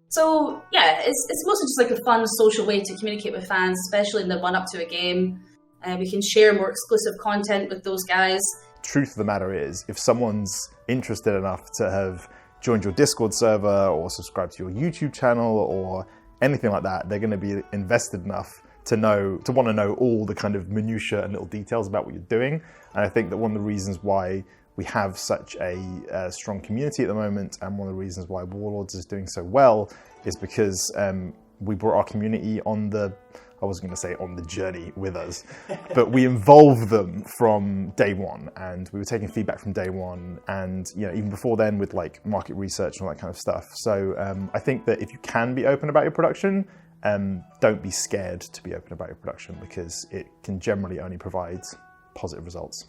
So yeah, it's mostly just a fun social way to communicate with fans, especially in the run up to a game. We can share more exclusive content with those guys. Truth of the matter is, if someone's interested enough to have joined your Discord server or subscribed to your YouTube channel or anything like that, they're going to be invested enough to want to know all the kind of minutiae and little details about what you're doing. And I think that one of the reasons why we have such a strong community at the moment, and one of the reasons why Warlords is doing so well, is because we brought our community on the journey with us, but we involved them from day one, and we were taking feedback from day one, and even before then with market research and all that kind of stuff. So I think that if you can be open about your production, don't be scared to be open about your production, because it can generally only provide positive results.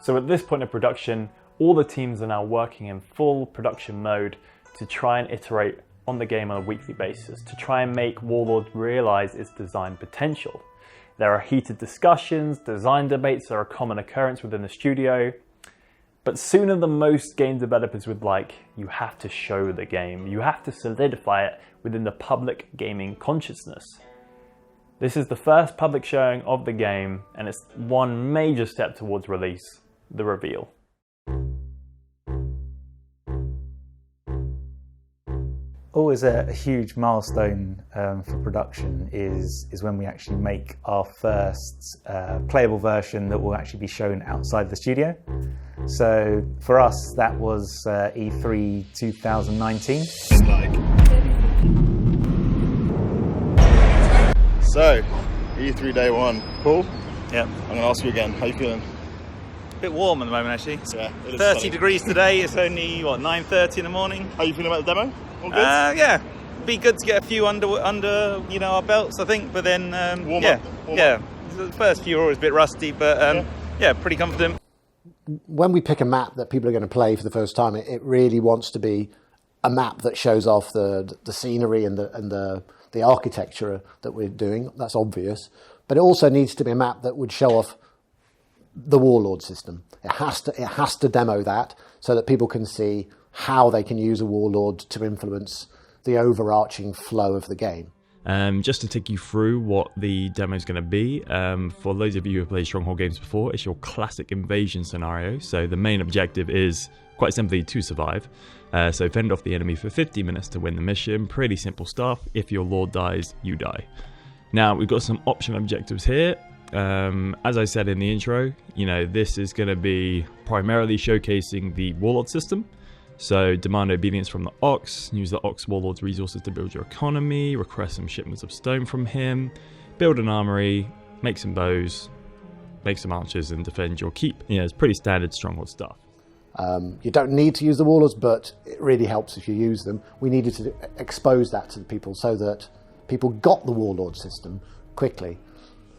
So at this point of production, all the teams are now working in full production mode to try and iterate on the game on a weekly basis, to try and make Warlords realize its design potential. There are heated discussions, design debates are a common occurrence within the studio, but sooner than most game developers would like, you have to show the game. You have to solidify it within the public gaming consciousness. This is the first public showing of the game, and it's one major step towards release, the reveal. Always a huge milestone for production is when we actually make our first playable version that will actually be shown outside the studio. So for us, that was E3 2019. So, E3 day one, Paul? Yep. I'm going to ask you again, how you feeling? A bit warm at the moment, actually. Yeah, it is 30 sunny. degrees today. It's only 9:30 in the morning. How you feeling about the demo? All good? Yeah, be good to get a few under our belts, I think. But then Warm up. The first few are always a bit rusty, but pretty confident. When we pick a map that people are going to play for the first time, it really wants to be a map that shows off the scenery and the architecture that we're doing. That's obvious, but it also needs to be a map that would show off the Warlord system. It has to demo that so that people can see how they can use a Warlord to influence the overarching flow of the game. Just to take you through what the demo is going to be, for those of you who have played Stronghold games before, it's your classic invasion scenario. So the main objective is quite simply to survive. So fend off the enemy for 50 minutes to win the mission. Pretty simple stuff. If your lord dies, you die. Now we've got some optional objectives here. As I said in the intro, this is going to be primarily showcasing the warlord system. So demand obedience from the Ox, use the Ox Warlord's resources to build your economy, request some shipments of stone from him, build an armory, make some bows, make some archers, and defend your keep. It's pretty standard Stronghold stuff. You don't need to use the warlords, but it really helps if you use them. We needed to expose that to the people so that people got the warlord system quickly.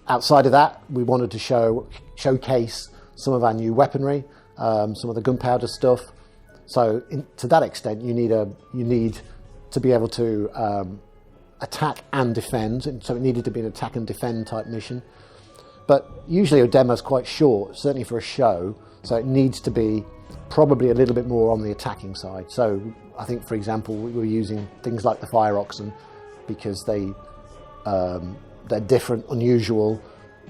Outside of that, we wanted to showcase some of our new weaponry, some of the gunpowder stuff. So to that extent, you need to be able to attack and defend. And so it needed to be an attack and defend type mission. But usually a demo is quite short, certainly for a show. So it needs to be probably a little bit more on the attacking side. So I think, for example, we were using things like the fire oxen because they're different, unusual,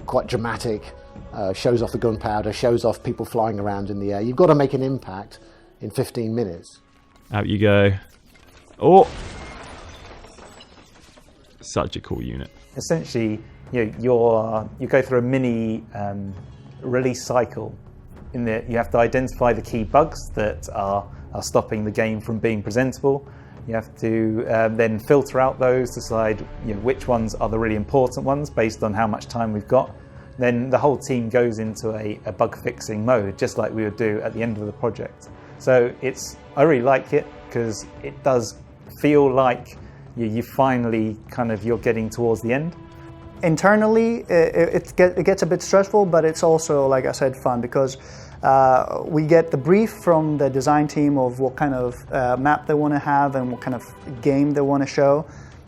quite dramatic. Shows off the gunpowder, shows off people flying around in the air. You've got to make an impact in 15 minutes. Out you go. Oh! Such a cool unit. Essentially, you go through a mini release cycle in that you have to identify the key bugs that are stopping the game from being presentable. You have to then filter out those, decide which ones are the really important ones based on how much time we've got. Then the whole team goes into a bug fixing mode, just like we would do at the end of the project. So I really like it because it does feel like you finally you're getting towards the end. Internally, it gets a bit stressful, but it's also, like I said, fun because we get the brief from the design team of what kind of map they want to have and what kind of game they want to show,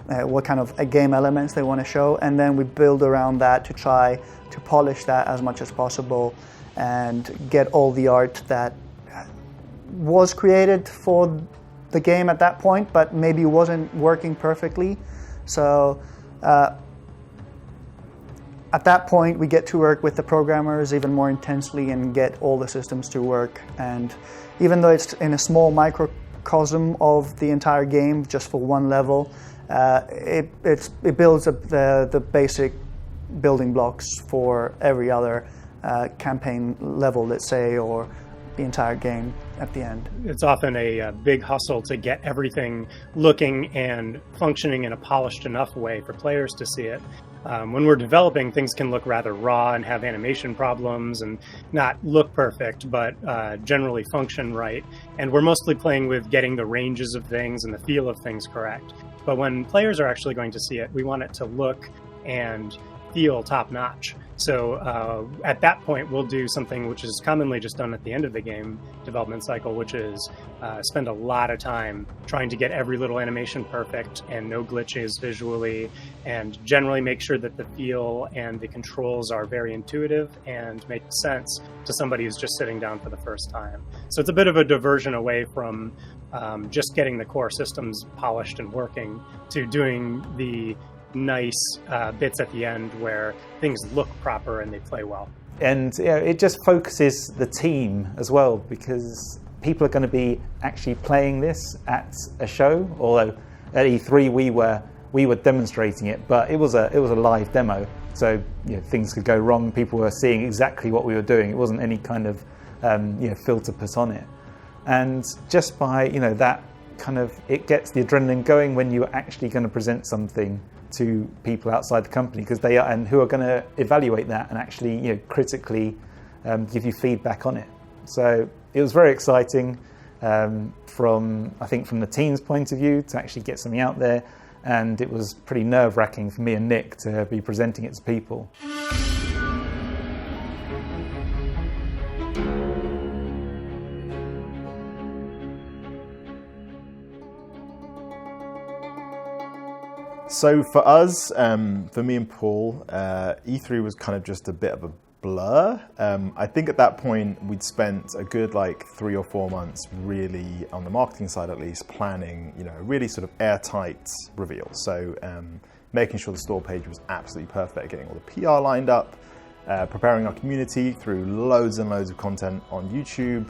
what kind of game elements they want to show, and then we build around that to try to polish that as much as possible and get all the art that was created for the game at that point, but maybe wasn't working perfectly. So at that point, we get to work with the programmers even more intensely and get all the systems to work. And even though it's in a small microcosm of the entire game, just for one level, it builds up the basic building blocks for every other campaign level, let's say, or the entire game at the end. It's often a big hustle to get everything looking and functioning in a polished enough way for players to see it. When we're developing, things can look rather raw and have animation problems and not look perfect, but generally function right. And we're mostly playing with getting the ranges of things and the feel of things correct. But when players are actually going to see it, we want it to look and feel top-notch. So at that point, we'll do something which is commonly just done at the end of the game development cycle, which is spend a lot of time trying to get every little animation perfect and no glitches visually, and generally make sure that the feel and the controls are very intuitive and make sense to somebody who's just sitting down for the first time. So it's a bit of a diversion away from just getting the core systems polished and working to doing the nice bits at the end where things look proper and they play well. And it just focuses the team as well, because people are going to be actually playing this at a show. Although at E3 we were demonstrating it, but it was a live demo, so things could go wrong. People were seeing exactly what we were doing. It wasn't any kind of filter put on it. And just by that kind of, it gets the adrenaline going when you're actually going to present something to people outside the company, because they are, and who are going to evaluate that and actually critically give you feedback on it. So it was very exciting from the team's point of view to actually get something out there, and it was pretty nerve-wracking for me and Nick to be presenting it to people. So for us, for me and Paul, E3 was kind of just a bit of a blur. I think at that point we'd spent a good 3 or 4 months really, on the marketing side at least, planning, really sort of airtight reveal. So making sure the store page was absolutely perfect, getting all the PR lined up, preparing our community through loads and loads of content on YouTube,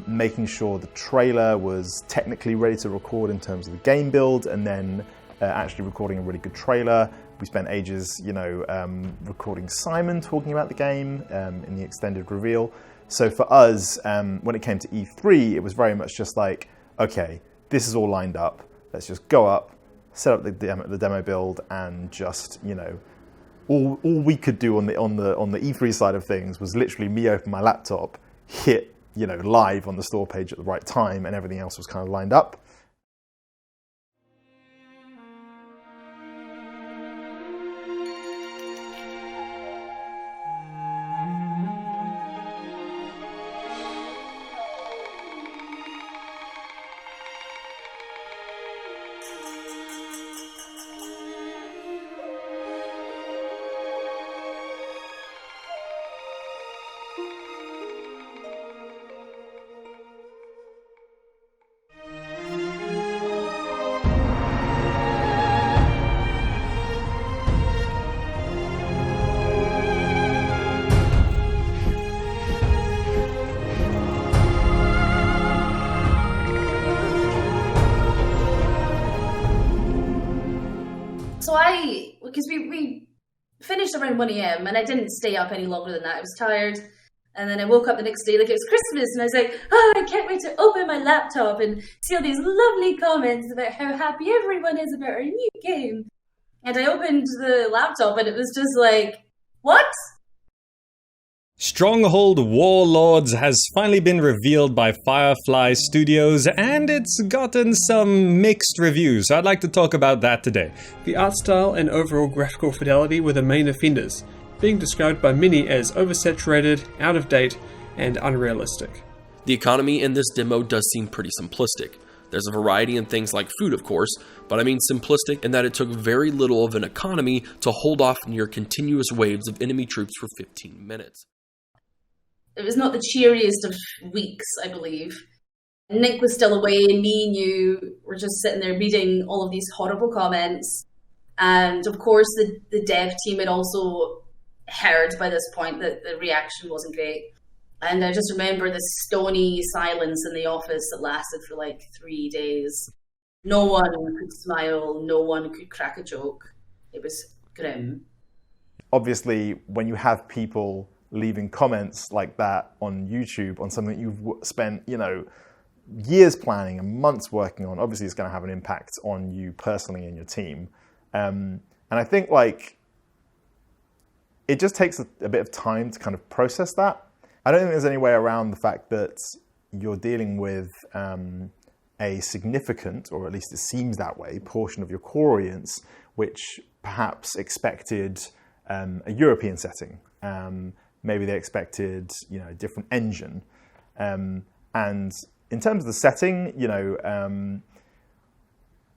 making sure the trailer was technically ready to record in terms of the game build, and then actually recording a really good trailer. We spent ages, recording Simon talking about the game in the extended reveal. So for us, when it came to E3, it was very much just like, okay, this is all lined up. Let's just go up, set up the demo build, and just, all we could do on the E3 side of things was literally me open my laptop, hit live on the store page at the right time, and everything else was kind of lined up. Because we finished around 1 a.m. and I didn't stay up any longer than that. I was tired. And then I woke up the next day like it was Christmas, and I was like, I can't wait to open my laptop and see all these lovely comments about how happy everyone is about our new game. And I opened the laptop and it was just like, what? Stronghold Warlords has finally been revealed by Firefly Studios, and it's gotten some mixed reviews, so I'd like to talk about that today. The art style and overall graphical fidelity were the main offenders, being described by many as oversaturated, out of date, and unrealistic. The economy in this demo does seem pretty simplistic. There's a variety in things like food, of course, but I mean simplistic in that it took very little of an economy to hold off near continuous waves of enemy troops for 15 minutes. It was not the cheeriest of weeks, I believe. Nick was still away, and me and you were just sitting there reading all of these horrible comments. And of course, the dev team had also heard by this point that the reaction wasn't great. And I just remember the stony silence in the office that lasted for like 3 days. No one could smile, no one could crack a joke. It was grim. Obviously, when you have people leaving comments like that on YouTube on something you've spent, years planning and months working on, obviously it's going to have an impact on you personally and your team. And I think it just takes a bit of time to kind of process that. I don't think there's any way around the fact that you're dealing with a significant, or at least it seems that way, portion of your core audience, which perhaps expected a European setting. Maybe they expected, a different engine. And in terms of the setting,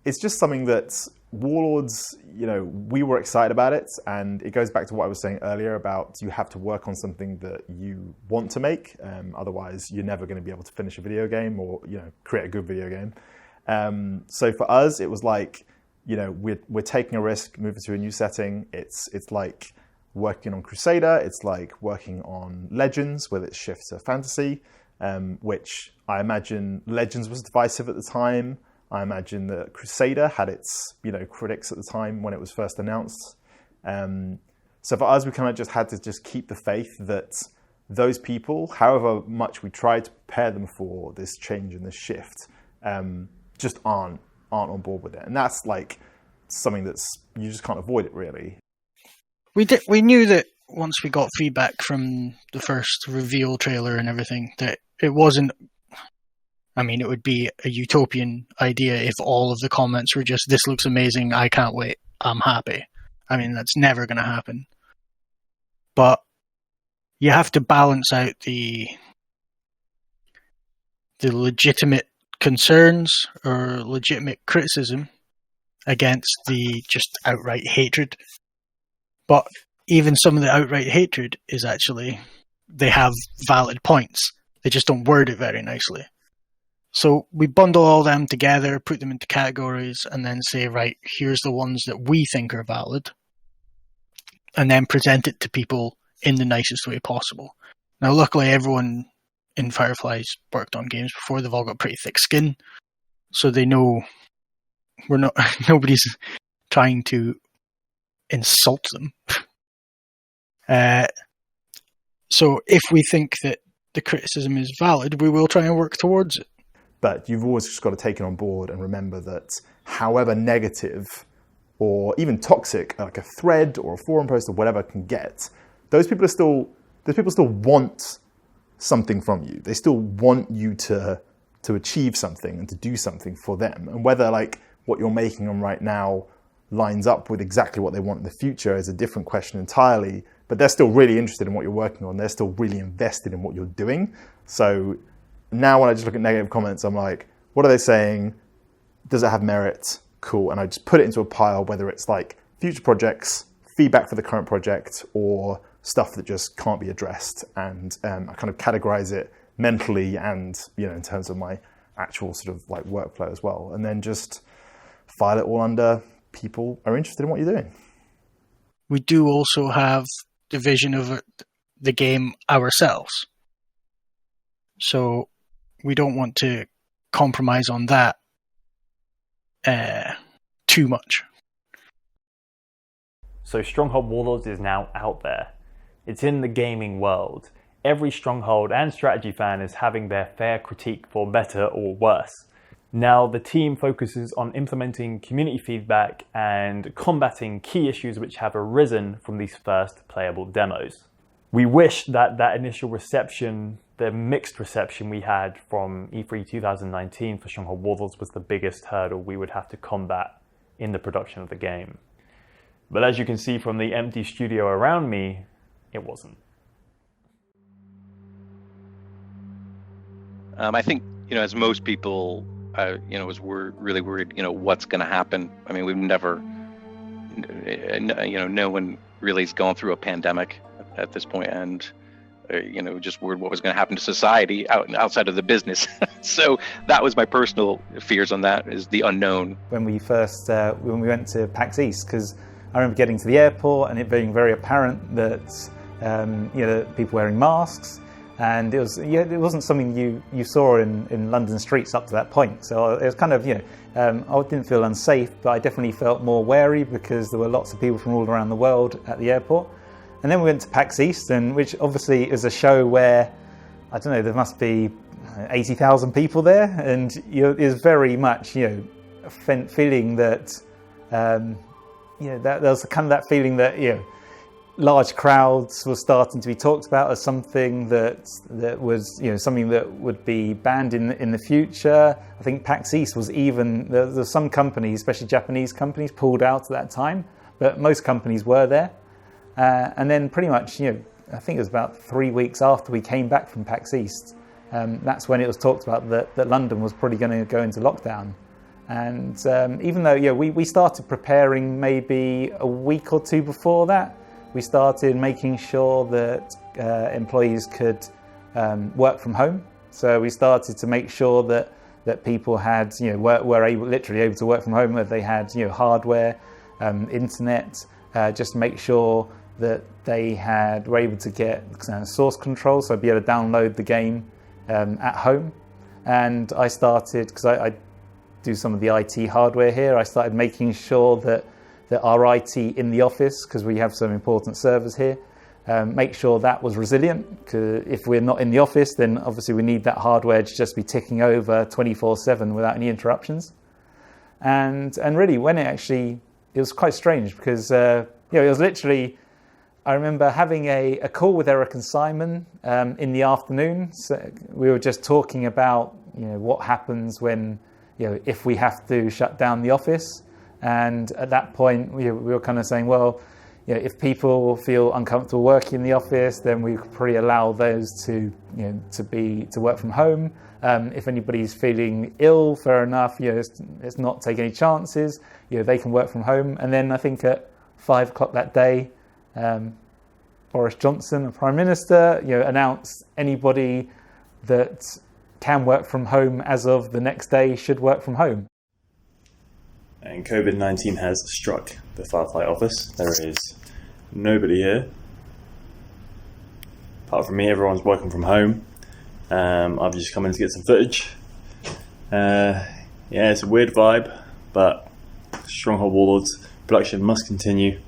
it's just something that Warlords, we were excited about it. And it goes back to what I was saying earlier about you have to work on something that you want to make. Otherwise, you're never going to be able to finish a video game or, create a good video game. So for us, it was like, we're taking a risk, moving to a new setting. It's like working on Crusader, it's like working on Legends, with its shift to fantasy, which I imagine Legends was divisive at the time. I imagine that Crusader had its, critics at the time when it was first announced. So for us, we kind of just had to just keep the faith that those people, however much we tried to prepare them for this change and this shift, just aren't on board with it. And that's like something you just can't avoid it, really. We knew that once we got feedback from the first reveal trailer and everything, that it wasn't, it would be a utopian idea if all of the comments were just, this looks amazing, I can't wait, I'm happy. That's never going to happen. But you have to balance out the legitimate concerns or legitimate criticism against the just outright hatred. But even some of the outright hatred is actually, they have valid points. They just don't word it very nicely. So we bundle all them together, put them into categories, and then say, right, here's the ones that we think are valid, and then present it to people in the nicest way possible. Now, luckily, everyone in Firefly's worked on games before. They've all got pretty thick skin, so they know we're not. Nobody's trying to insult them. So if we think that the criticism is valid, we will try and work towards it. But you've always just got to take it on board and remember that however negative or even toxic like a thread or a forum post or whatever can get, those people still want something from you. They still want you to achieve something and to do something for them. And whether like what you're making them right now lines up with exactly what they want in the future is a different question entirely. But they're still really interested in what you're working on. They're still really invested in what you're doing. So now when I just look at negative comments, I'm like, what are they saying? Does it have merit? Cool. And I just put it into a pile, whether it's like future projects, feedback for the current project, or stuff that just can't be addressed. And I kind of categorize it mentally and, in terms of my actual sort of like workflow as well. And then just file it all under people are interested in what you're doing. We do also have the vision of the game ourselves. So we don't want to compromise on that too much. So Stronghold Warlords is now out there. It's in the gaming world. Every Stronghold and strategy fan is having their fair critique for better or worse. Now the team focuses on implementing community feedback and combating key issues which have arisen from these first playable demos. We wish that initial reception, the mixed reception we had from E3 2019 for Stronghold Warlords was the biggest hurdle we would have to combat in the production of the game. But as you can see from the empty studio around me, it wasn't. I think, as most people, was really worried, what's going to happen. I mean, we've never, no one really has gone through a pandemic at this point, and, just worried what was going to happen to society outside of the business. So that was my personal fears on that, is the unknown. When we first, when we went to PAX East, because I remember getting to the airport and it being very apparent that, people wearing masks. And it wasn't something you saw in London streets up to that point. So it was kind of, I didn't feel unsafe, but I definitely felt more wary because there were lots of people from all around the world at the airport. And then we went to PAX East, which obviously is a show where, I don't know, there must be 80,000 people there. And it was very much, feeling that, that there was kind of that feeling that, large crowds were starting to be talked about as something that was something that would be banned in the future. I think PAX East was even there's some companies, especially Japanese companies, pulled out at that time, but most companies were there. And then pretty much I think it was about 3 weeks after we came back from PAX East, that's when it was talked about that London was probably going to go into lockdown. And even though we started preparing maybe a week or two before that. We started making sure that employees could work from home. So we started to make sure that people had, were literally able to work from home, whether they had, hardware, internet, just to make sure that they were able to get source control, so be able to download the game at home. And I started, because I do some of the IT hardware here, I started making sure that our IT in the office, because we have some important servers here, make sure that was resilient. Because if we're not in the office, then obviously we need that hardware to just be ticking over 24/7 without any interruptions. And really, when it was quite strange because it was literally, I remember having a call with Eric and Simon in the afternoon. So we were just talking about what happens when if we have to shut down the office. And at that point, we were kind of saying, well, if people feel uncomfortable working in the office, then we could probably allow those to work from home. If anybody's feeling ill, fair enough. Let's not take any chances. They can work from home. And then I think at 5 o'clock that day, Boris Johnson, the Prime Minister, announced anybody that can work from home as of the next day should work from home. And COVID-19 has struck the Firefly office. There is nobody here. Apart from me, everyone's working from home. I've just come in to get some footage. Yeah, it's a weird vibe, but Stronghold Warlords production must continue.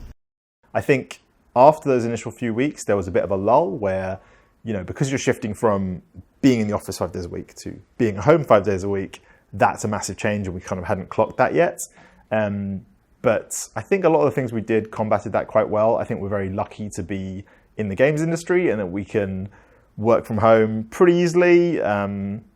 I think after those initial few weeks, there was a bit of a lull where, you know, because you're shifting from being in the office 5 days a week to being at home 5 days a week, that's a massive change, and we kind of hadn't clocked that yet. But I think a lot of the things we did combated that quite well. I think we're very lucky to be in the games industry and that we can work from home pretty easily.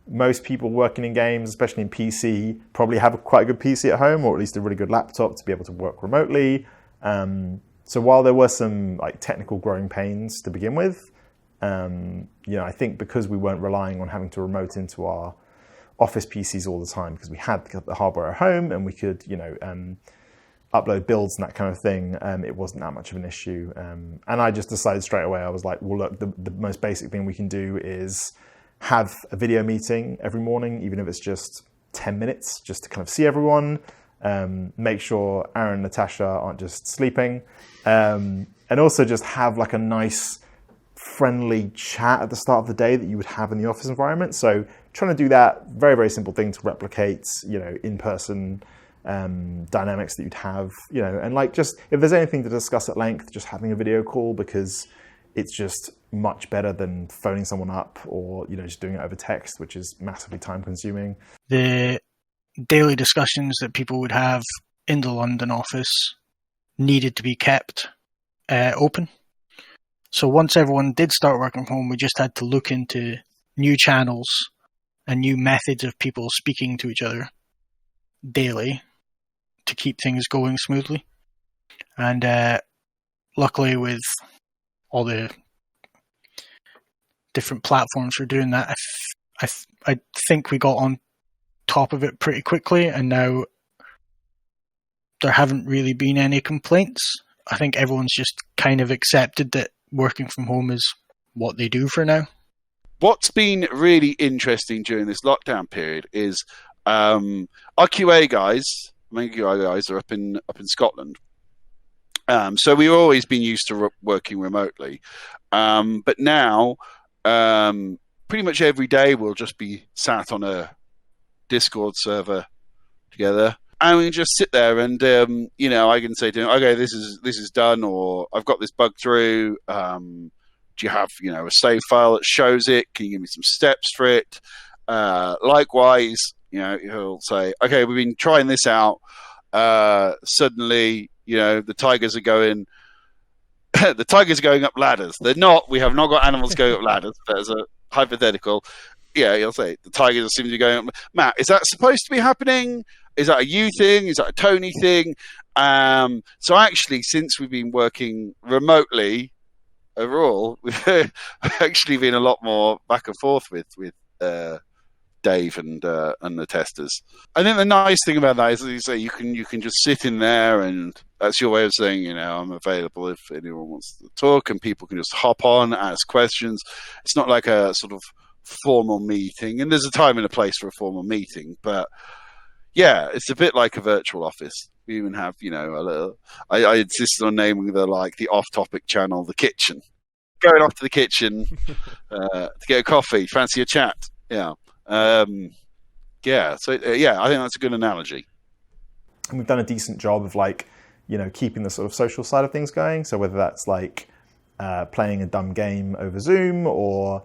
Most people working in games, especially in PC, probably have quite a good PC at home, or at least a really good laptop to be able to work remotely. So while there were some like technical growing pains to begin with, you know, I think because we weren't relying on having to remote into our office PCs all the time, because we had the hardware at home and we could, you know, upload builds and that kind of thing, it wasn't that much of an issue. And I just decided straight away, I was like, well, look, the most basic thing we can do is have a video meeting every morning, even if it's just 10 minutes, just to kind of see everyone, make sure Aaron and Natasha aren't just sleeping, and also just have like a nice, friendly chat at the start of the day that you would have in the office environment. So trying to do that, very, very simple thing to replicate, you know, in-person dynamics that you'd have, you know, and like just if there's anything to discuss at length, just having a video call, because it's just much better than phoning someone up or, you know, just doing it over text, which is massively time consuming. The daily discussions that people would have in the London office needed to be kept open. So once everyone did start working from home, we just had to look into new channels and new methods of people speaking to each other daily to keep things going smoothly. And luckily, with all the different platforms for doing that, I think we got on top of it pretty quickly, and now there haven't really been any complaints. I think everyone's just kind of accepted that working from home is what they do for now. What's been really interesting during this lockdown period is our QA guys, main QA guys, are up in Scotland. So we've always been used to working remotely, but now pretty much every day we'll just be sat on a Discord server together, and we can just sit there and you know, I can say to him, okay, this is done, or I've got this bug through. Do you have, you know, a save file that shows it? Can you give me some steps for it? Likewise, you know, he'll say, okay, we've been trying this out. Suddenly, you know, the tigers are going up ladders. They're not. We have not got animals going up ladders. But as a hypothetical, yeah, he'll say the tigers seem to be going up. Matt, is that supposed to be happening? Is that a you thing? Is that a Tony thing? So actually, since we've been working remotely, overall, we've actually been a lot more back and forth with Dave and the testers. I think the nice thing about that is, as you say, you can just sit in there, and that's your way of saying, you know, I'm available if anyone wants to talk, and people can just hop on, ask questions. It's not like a sort of formal meeting, and there's a time and a place for a formal meeting, but yeah, it's a bit like a virtual office. We even have, you know, a little. I insisted on naming the off-topic channel the kitchen. Going off to the kitchen to get a coffee, fancy a chat. Yeah. Yeah. So yeah, I think that's a good analogy. And we've done a decent job of, like, you know, keeping the sort of social side of things going. So whether that's like playing a dumb game over Zoom, or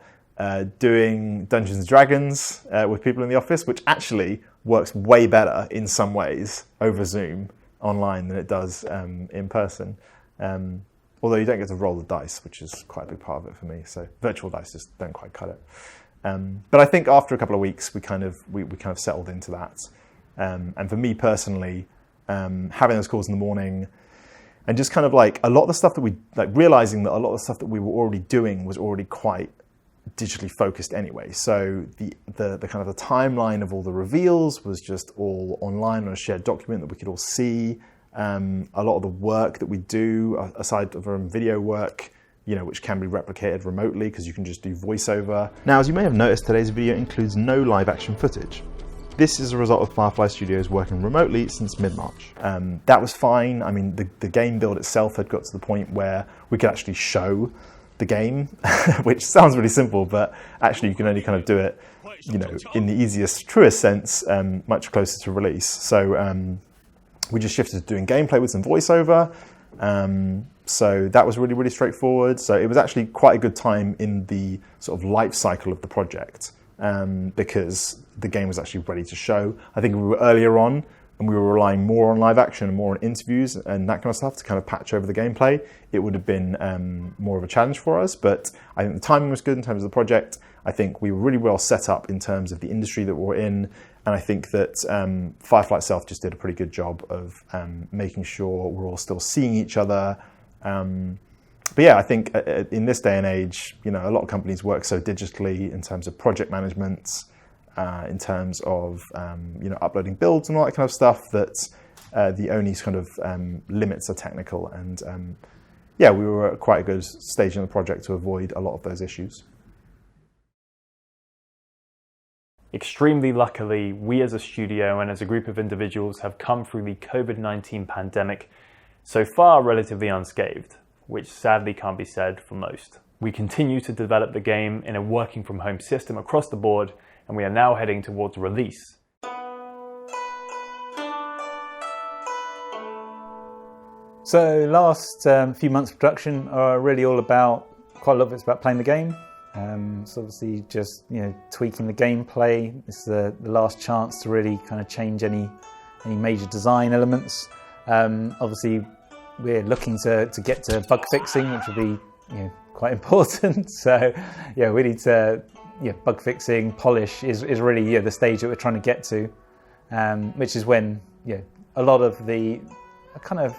doing Dungeons and Dragons with people in the office, which actually works way better in some ways over Zoom online than it does in person. Although you don't get to roll the dice, which is quite a big part of it for me. So virtual dice just don't quite cut it. But I think after a couple of weeks, we kind of settled into that. And for me personally, having those calls in the morning, and just kind of like a lot of the stuff that we like, realizing that a lot of the stuff that we were already doing was already quite digitally focused anyway. So the kind of the timeline of all the reveals was just all online on a shared document that we could all see. A lot of the work that we do, aside from video work, which can be replicated remotely because you can just do voiceover. Now, as you may have noticed, today's video includes no live action footage. This is a result of Firefly Studios working remotely since mid-March. That was fine. I mean, the game build itself had got to the point where we could actually show the game, which sounds really simple, but actually you can only kind of do it, in the easiest, truest sense, much closer to release. So we just shifted to doing gameplay with some voiceover. So that was really, really straightforward. So it was actually quite a good time in the sort of life cycle of the project, because the game was actually ready to show. I think we were earlier on and we were relying more on live action and more on interviews and that kind of stuff to kind of patch over the gameplay. It would have been more of a challenge for us, but I think the timing was good in terms of the project. I think we were really well set up in terms of the industry that we're in. And I think that Firefly itself just did a pretty good job of making sure we're all still seeing each other. But yeah, I think in this day and age, a lot of companies work so digitally in terms of project management, in terms of uploading builds and all that kind of stuff, that the only kind of limits are technical. And yeah, we were at quite a good stage in the project to avoid a lot of those issues. Extremely luckily, we as a studio and as a group of individuals have come through the COVID-19 pandemic so far relatively unscathed, which sadly can't be said for most. We continue to develop the game in a working from home system across the board, and we are now heading towards release. So last few months of production are really all about, quite a lot of it's about playing the game. So obviously just tweaking the gameplay. This is the last chance to really kind of change any major design elements. Obviously we're looking to get to bug fixing, which will be quite important. So yeah, we need to bug fixing, polish is really the stage that we're trying to get to, which is when a lot of the kind of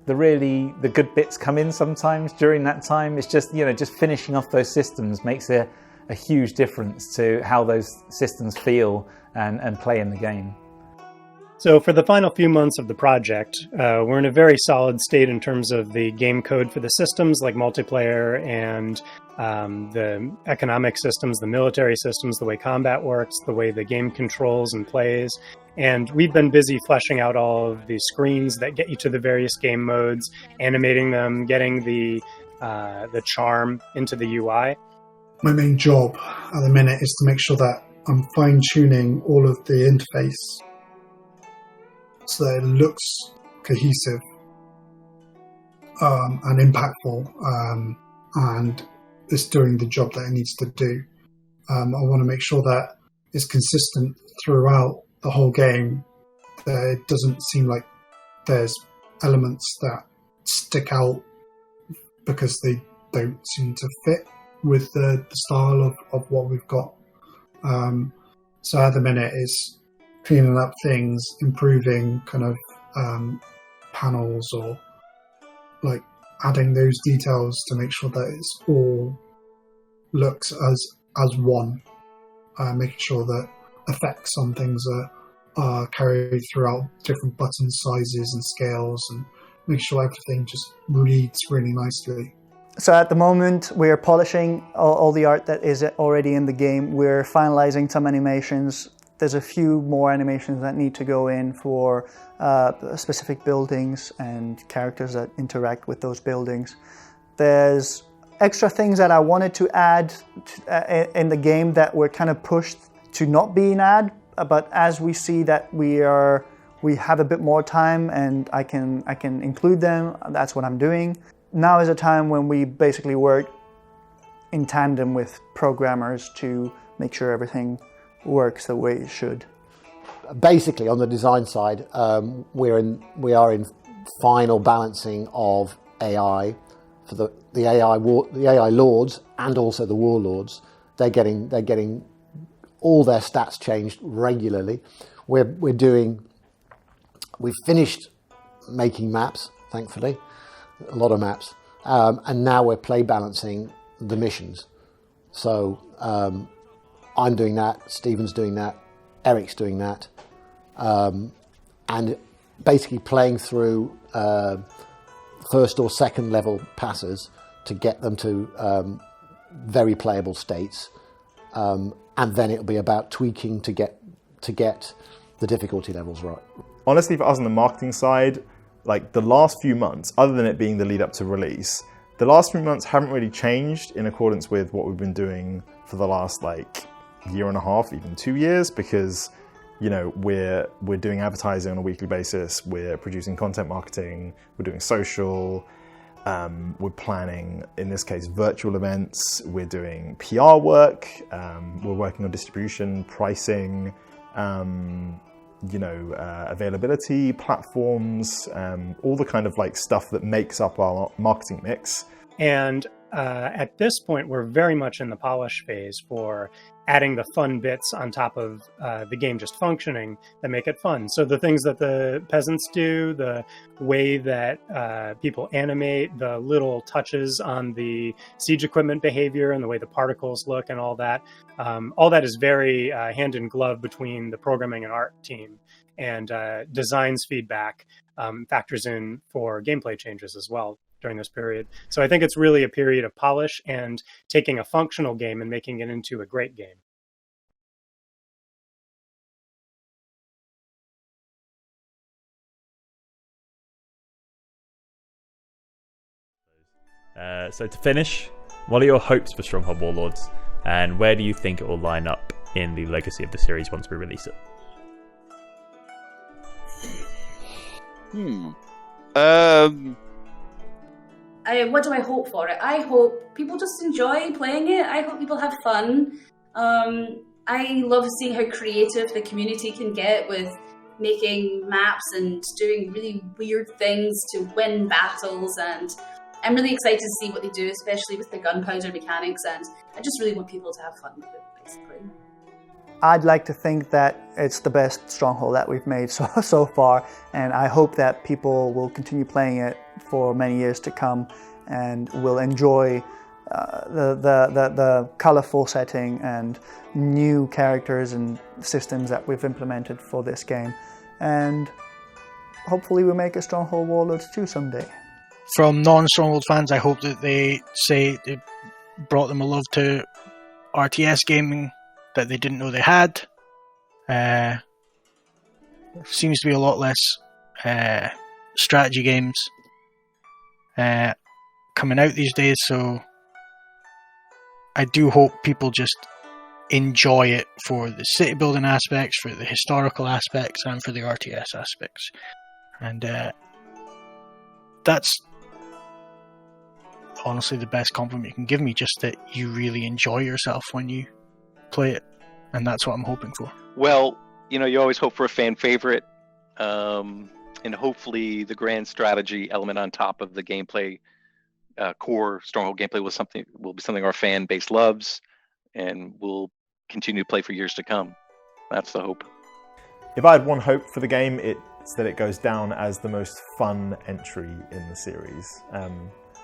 the good bits come in sometimes during that time. It's just just finishing off those systems makes a huge difference to how those systems feel and play in the game. So for the final few months of the project, we're in a very solid state in terms of the game code for the systems like multiplayer and the economic systems, the military systems, the way combat works, the way the game controls and plays. And we've been busy fleshing out all of the screens that get you to the various game modes, animating them, getting the charm into the UI. My main job at the minute is to make sure that I'm fine-tuning all of the interface so that it looks cohesive and impactful, and it's doing the job that it needs to do. I want to make sure that it's consistent throughout the whole game, that it doesn't seem like there's elements that stick out because they don't seem to fit with the style of what we've got. So at the minute it's cleaning up things, improving kind of panels, or like adding those details to make sure that it's all looks as one, making sure that effects on things are carried throughout different button sizes and scales, and make sure everything just reads really nicely. So at the moment, we're polishing all the art that is already in the game. We're finalizing some animations. There's a few more animations that need to go in for specific buildings and characters that interact with those buildings. There's extra things that I wanted to add in the game that were kind of pushed to not be an ad, but as we see that we have a bit more time and I can include them, that's what I'm doing. Now is a time when we basically work in tandem with programmers to make sure everything works the way it should. Basically, on the design side, we are in final balancing of AI for the AI lords and also the warlords. They're getting all their stats changed regularly. We've finished making maps, thankfully, a lot of maps, and now we're play balancing the missions. So I'm doing that, Stephen's doing that, Eric's doing that, and basically playing through first or second level passes to get them to very playable states, and then it'll be about tweaking to get the difficulty levels right. Honestly, for us on the marketing side, like the last few months, other than it being the lead up to release, the last few months haven't really changed in accordance with what we've been doing for the last like year and a half, even 2 years, because we're doing advertising on a weekly basis, we're producing content marketing, we're doing social, we're planning, in this case, virtual events, we're doing PR work, we're working on distribution, pricing, availability, platforms, all the kind of like stuff that makes up our marketing mix. And at this point, we're very much in the polish phase for adding the fun bits on top of the game just functioning that make it fun. So the things that the peasants do, the way that people animate, the little touches on the siege equipment behavior and the way the particles look and all that is very hand in glove between the programming and art team. And designs feedback factors in for gameplay changes as well during this period. So I think it's really a period of polish and taking a functional game and making it into a great game. So to finish, what are your hopes for Stronghold Warlords, and where do you think it will line up in the legacy of the series once we release it? What do I hope for it? I hope people just enjoy playing it. I hope people have fun. I love seeing how creative the community can get with making maps and doing really weird things to win battles, and I'm really excited to see what they do, especially with the gunpowder mechanics, and I just really want people to have fun with it, basically. I'd like to think that it's the best Stronghold that we've made so far, and I hope that people will continue playing it for many years to come and will enjoy the colorful setting and new characters and systems that we've implemented for this game. And hopefully we'll make a Stronghold Warlords 2 someday. From non-Stronghold fans, I hope that they say it brought them a love to RTS gaming that they didn't know they had. Seems to be a lot less strategy games coming out these days, so I do hope people just enjoy it for the city building aspects, for the historical aspects, and for the RTS aspects. And that's honestly the best compliment you can give me, just that you really enjoy yourself when you play it, and that's what I'm hoping for. Well, you always hope for a fan favorite, and hopefully the grand strategy element on top of the gameplay, core Stronghold gameplay will be something our fan base loves, and will continue to play for years to come. That's the hope. If I had one hope for the game, it's that it goes down as the most fun entry in the series.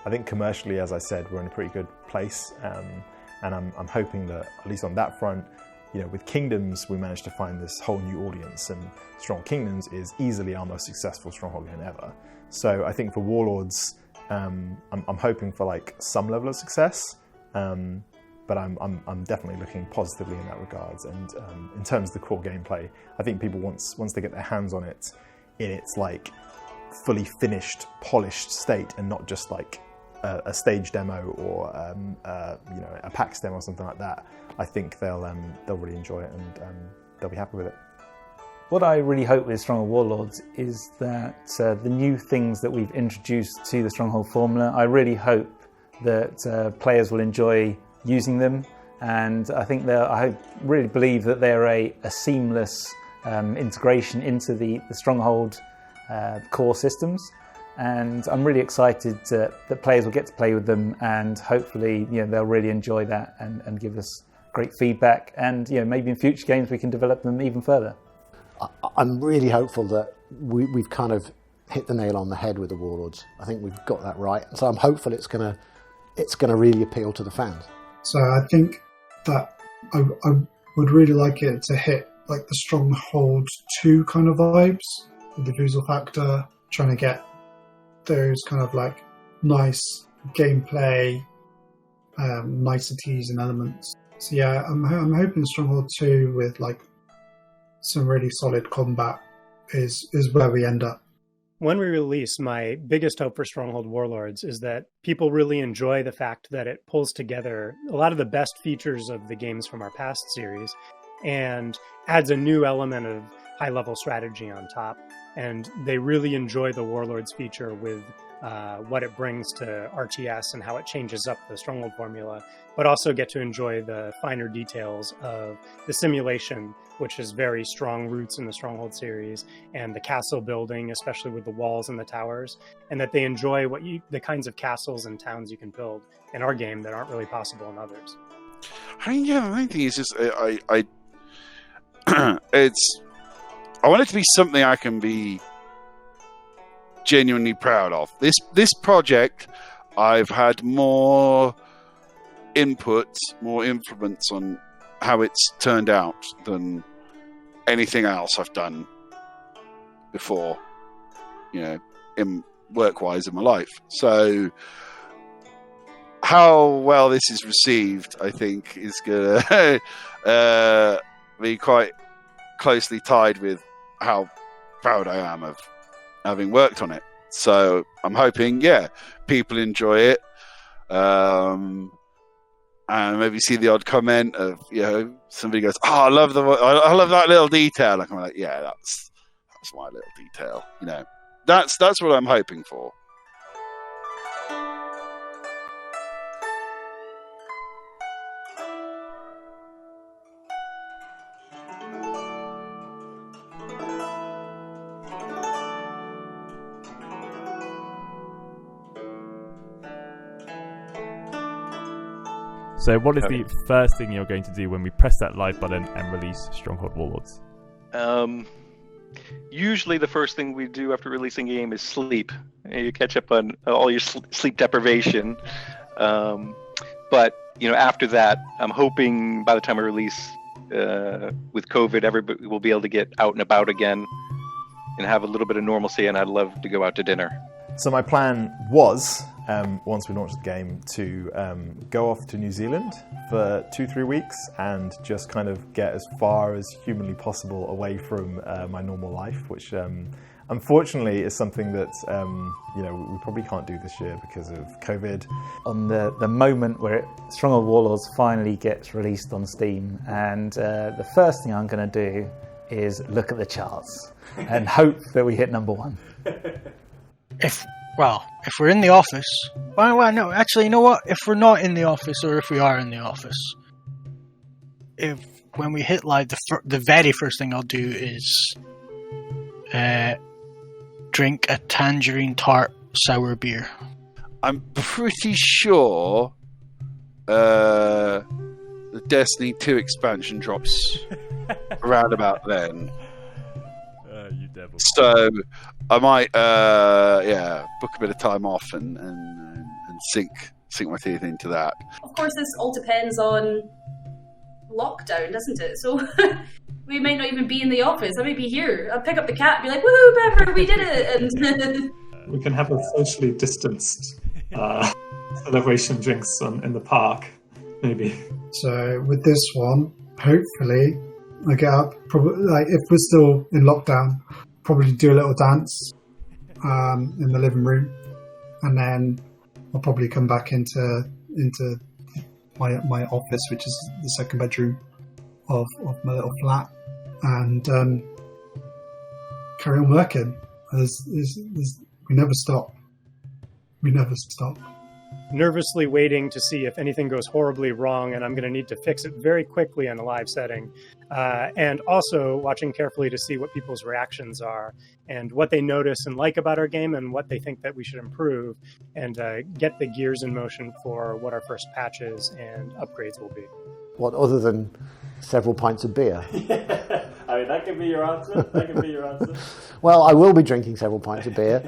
I think commercially, as I said, we're in a pretty good place, and I'm hoping that, at least on that front, with Kingdoms, we managed to find this whole new audience, and Strong Kingdoms is easily our most successful Stronghold game ever. So I think for Warlords, I'm hoping for like some level of success, but I'm definitely looking positively in that regards. And in terms of the core gameplay, I think people once they get their hands on it in its like fully finished, polished state, and not just like a stage demo or a PAX demo or something like that, I think they'll really enjoy it, and they'll be happy with it. What I really hope with Stronghold Warlords is that the new things that we've introduced to the Stronghold formula, I really hope that players will enjoy using them, and I really believe that they're a seamless integration into the Stronghold core systems. And I'm really excited that players will get to play with them, and hopefully they'll really enjoy that and give us great feedback, and maybe in future games we can develop them even further. I'm really hopeful that we've kind of hit the nail on the head with the Warlords. I think we've got that right, so I'm hopeful it's gonna really appeal to the fans. So I think that I would really like it to hit like the Stronghold 2 kind of vibes with the Vuzel factor, trying to get those kind of like nice gameplay niceties and elements. So yeah, I'm hoping Stronghold 2 with like some really solid combat is where we end up. When we release, my biggest hope for Stronghold Warlords is that people really enjoy the fact that it pulls together a lot of the best features of the games from our past series and adds a new element of high-level strategy on top. And they really enjoy the Warlords feature with what it brings to RTS and how it changes up the Stronghold formula, but also get to enjoy the finer details of the simulation, which has very strong roots in the Stronghold series, and the castle building, especially with the walls and the towers, and that they enjoy the kinds of castles and towns you can build in our game that aren't really possible in others. I mean, yeah, the main thing is just I want it to be something I can be genuinely proud of. This project, I've had more input, more influence on how it's turned out than anything else I've done before, in work-wise in my life. So how well this is received, I think, is going to be quite closely tied with how proud I am of having worked on it. So I'm hoping, people enjoy it. And maybe see the odd comment of, somebody goes, "Oh, I love that little detail." Like, I'm like, yeah, that's my little detail. That's what I'm hoping for. So what is the first thing you're going to do when we press that live button and release Stronghold Warlords? Usually the first thing we do after releasing a game is sleep. You catch up on all your sleep deprivation. But, after that, I'm hoping by the time I release with COVID, everybody will be able to get out and about again and have a little bit of normalcy, and I'd love to go out to dinner. So my plan was, once we launched the game, to go off to New Zealand for 2-3 weeks and just kind of get as far as humanly possible away from my normal life, which unfortunately is something that we probably can't do this year because of COVID. On the moment where Stronghold Warlords finally gets released on Steam, and the first thing I'm going to do is look at the charts and hope that we hit number 1. If we're in the office, no, actually, you know what? If we're not in the office, or if we are in the office, when we hit live, the very first thing I'll do is drink a tangerine tart sour beer. I'm pretty sure the Destiny 2 expansion drops around about then. You devil. So I might, book a bit of time off and sink my teeth into that. Of course, this all depends on lockdown, doesn't it? So we might not even be in the office. I may be here. I'll pick up the cat and be like, "Woohoo, Pepper, we did it!" And we can have a socially distanced celebration drinks in the park, maybe. So with this one, hopefully, I get up. Probably, if we're still in lockdown, probably do a little dance in the living room, and then I'll probably come back into my office, which is the second bedroom of my little flat, and carry on working. We never stop. We never stop. Nervously waiting to see if anything goes horribly wrong and I'm going to need to fix it very quickly in a live setting. And also watching carefully to see what people's reactions are and what they notice and like about our game and what they think that we should improve, and get the gears in motion for what our first patches and upgrades will be. What, other than several pints of beer? I mean, that could be your answer. Well, I will be drinking several pints of beer,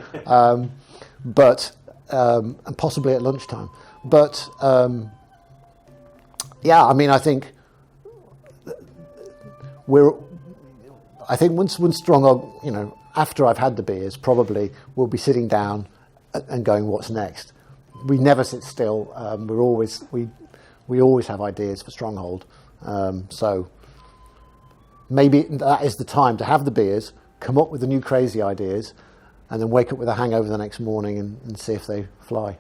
but and possibly at lunchtime. But I think once Stronghold, after I've had the beers, probably we'll be sitting down and going, what's next? We never sit still. We always have ideas for Stronghold. So maybe that is the time to have the beers, come up with the new crazy ideas, and then wake up with a hangover the next morning and see if they fly.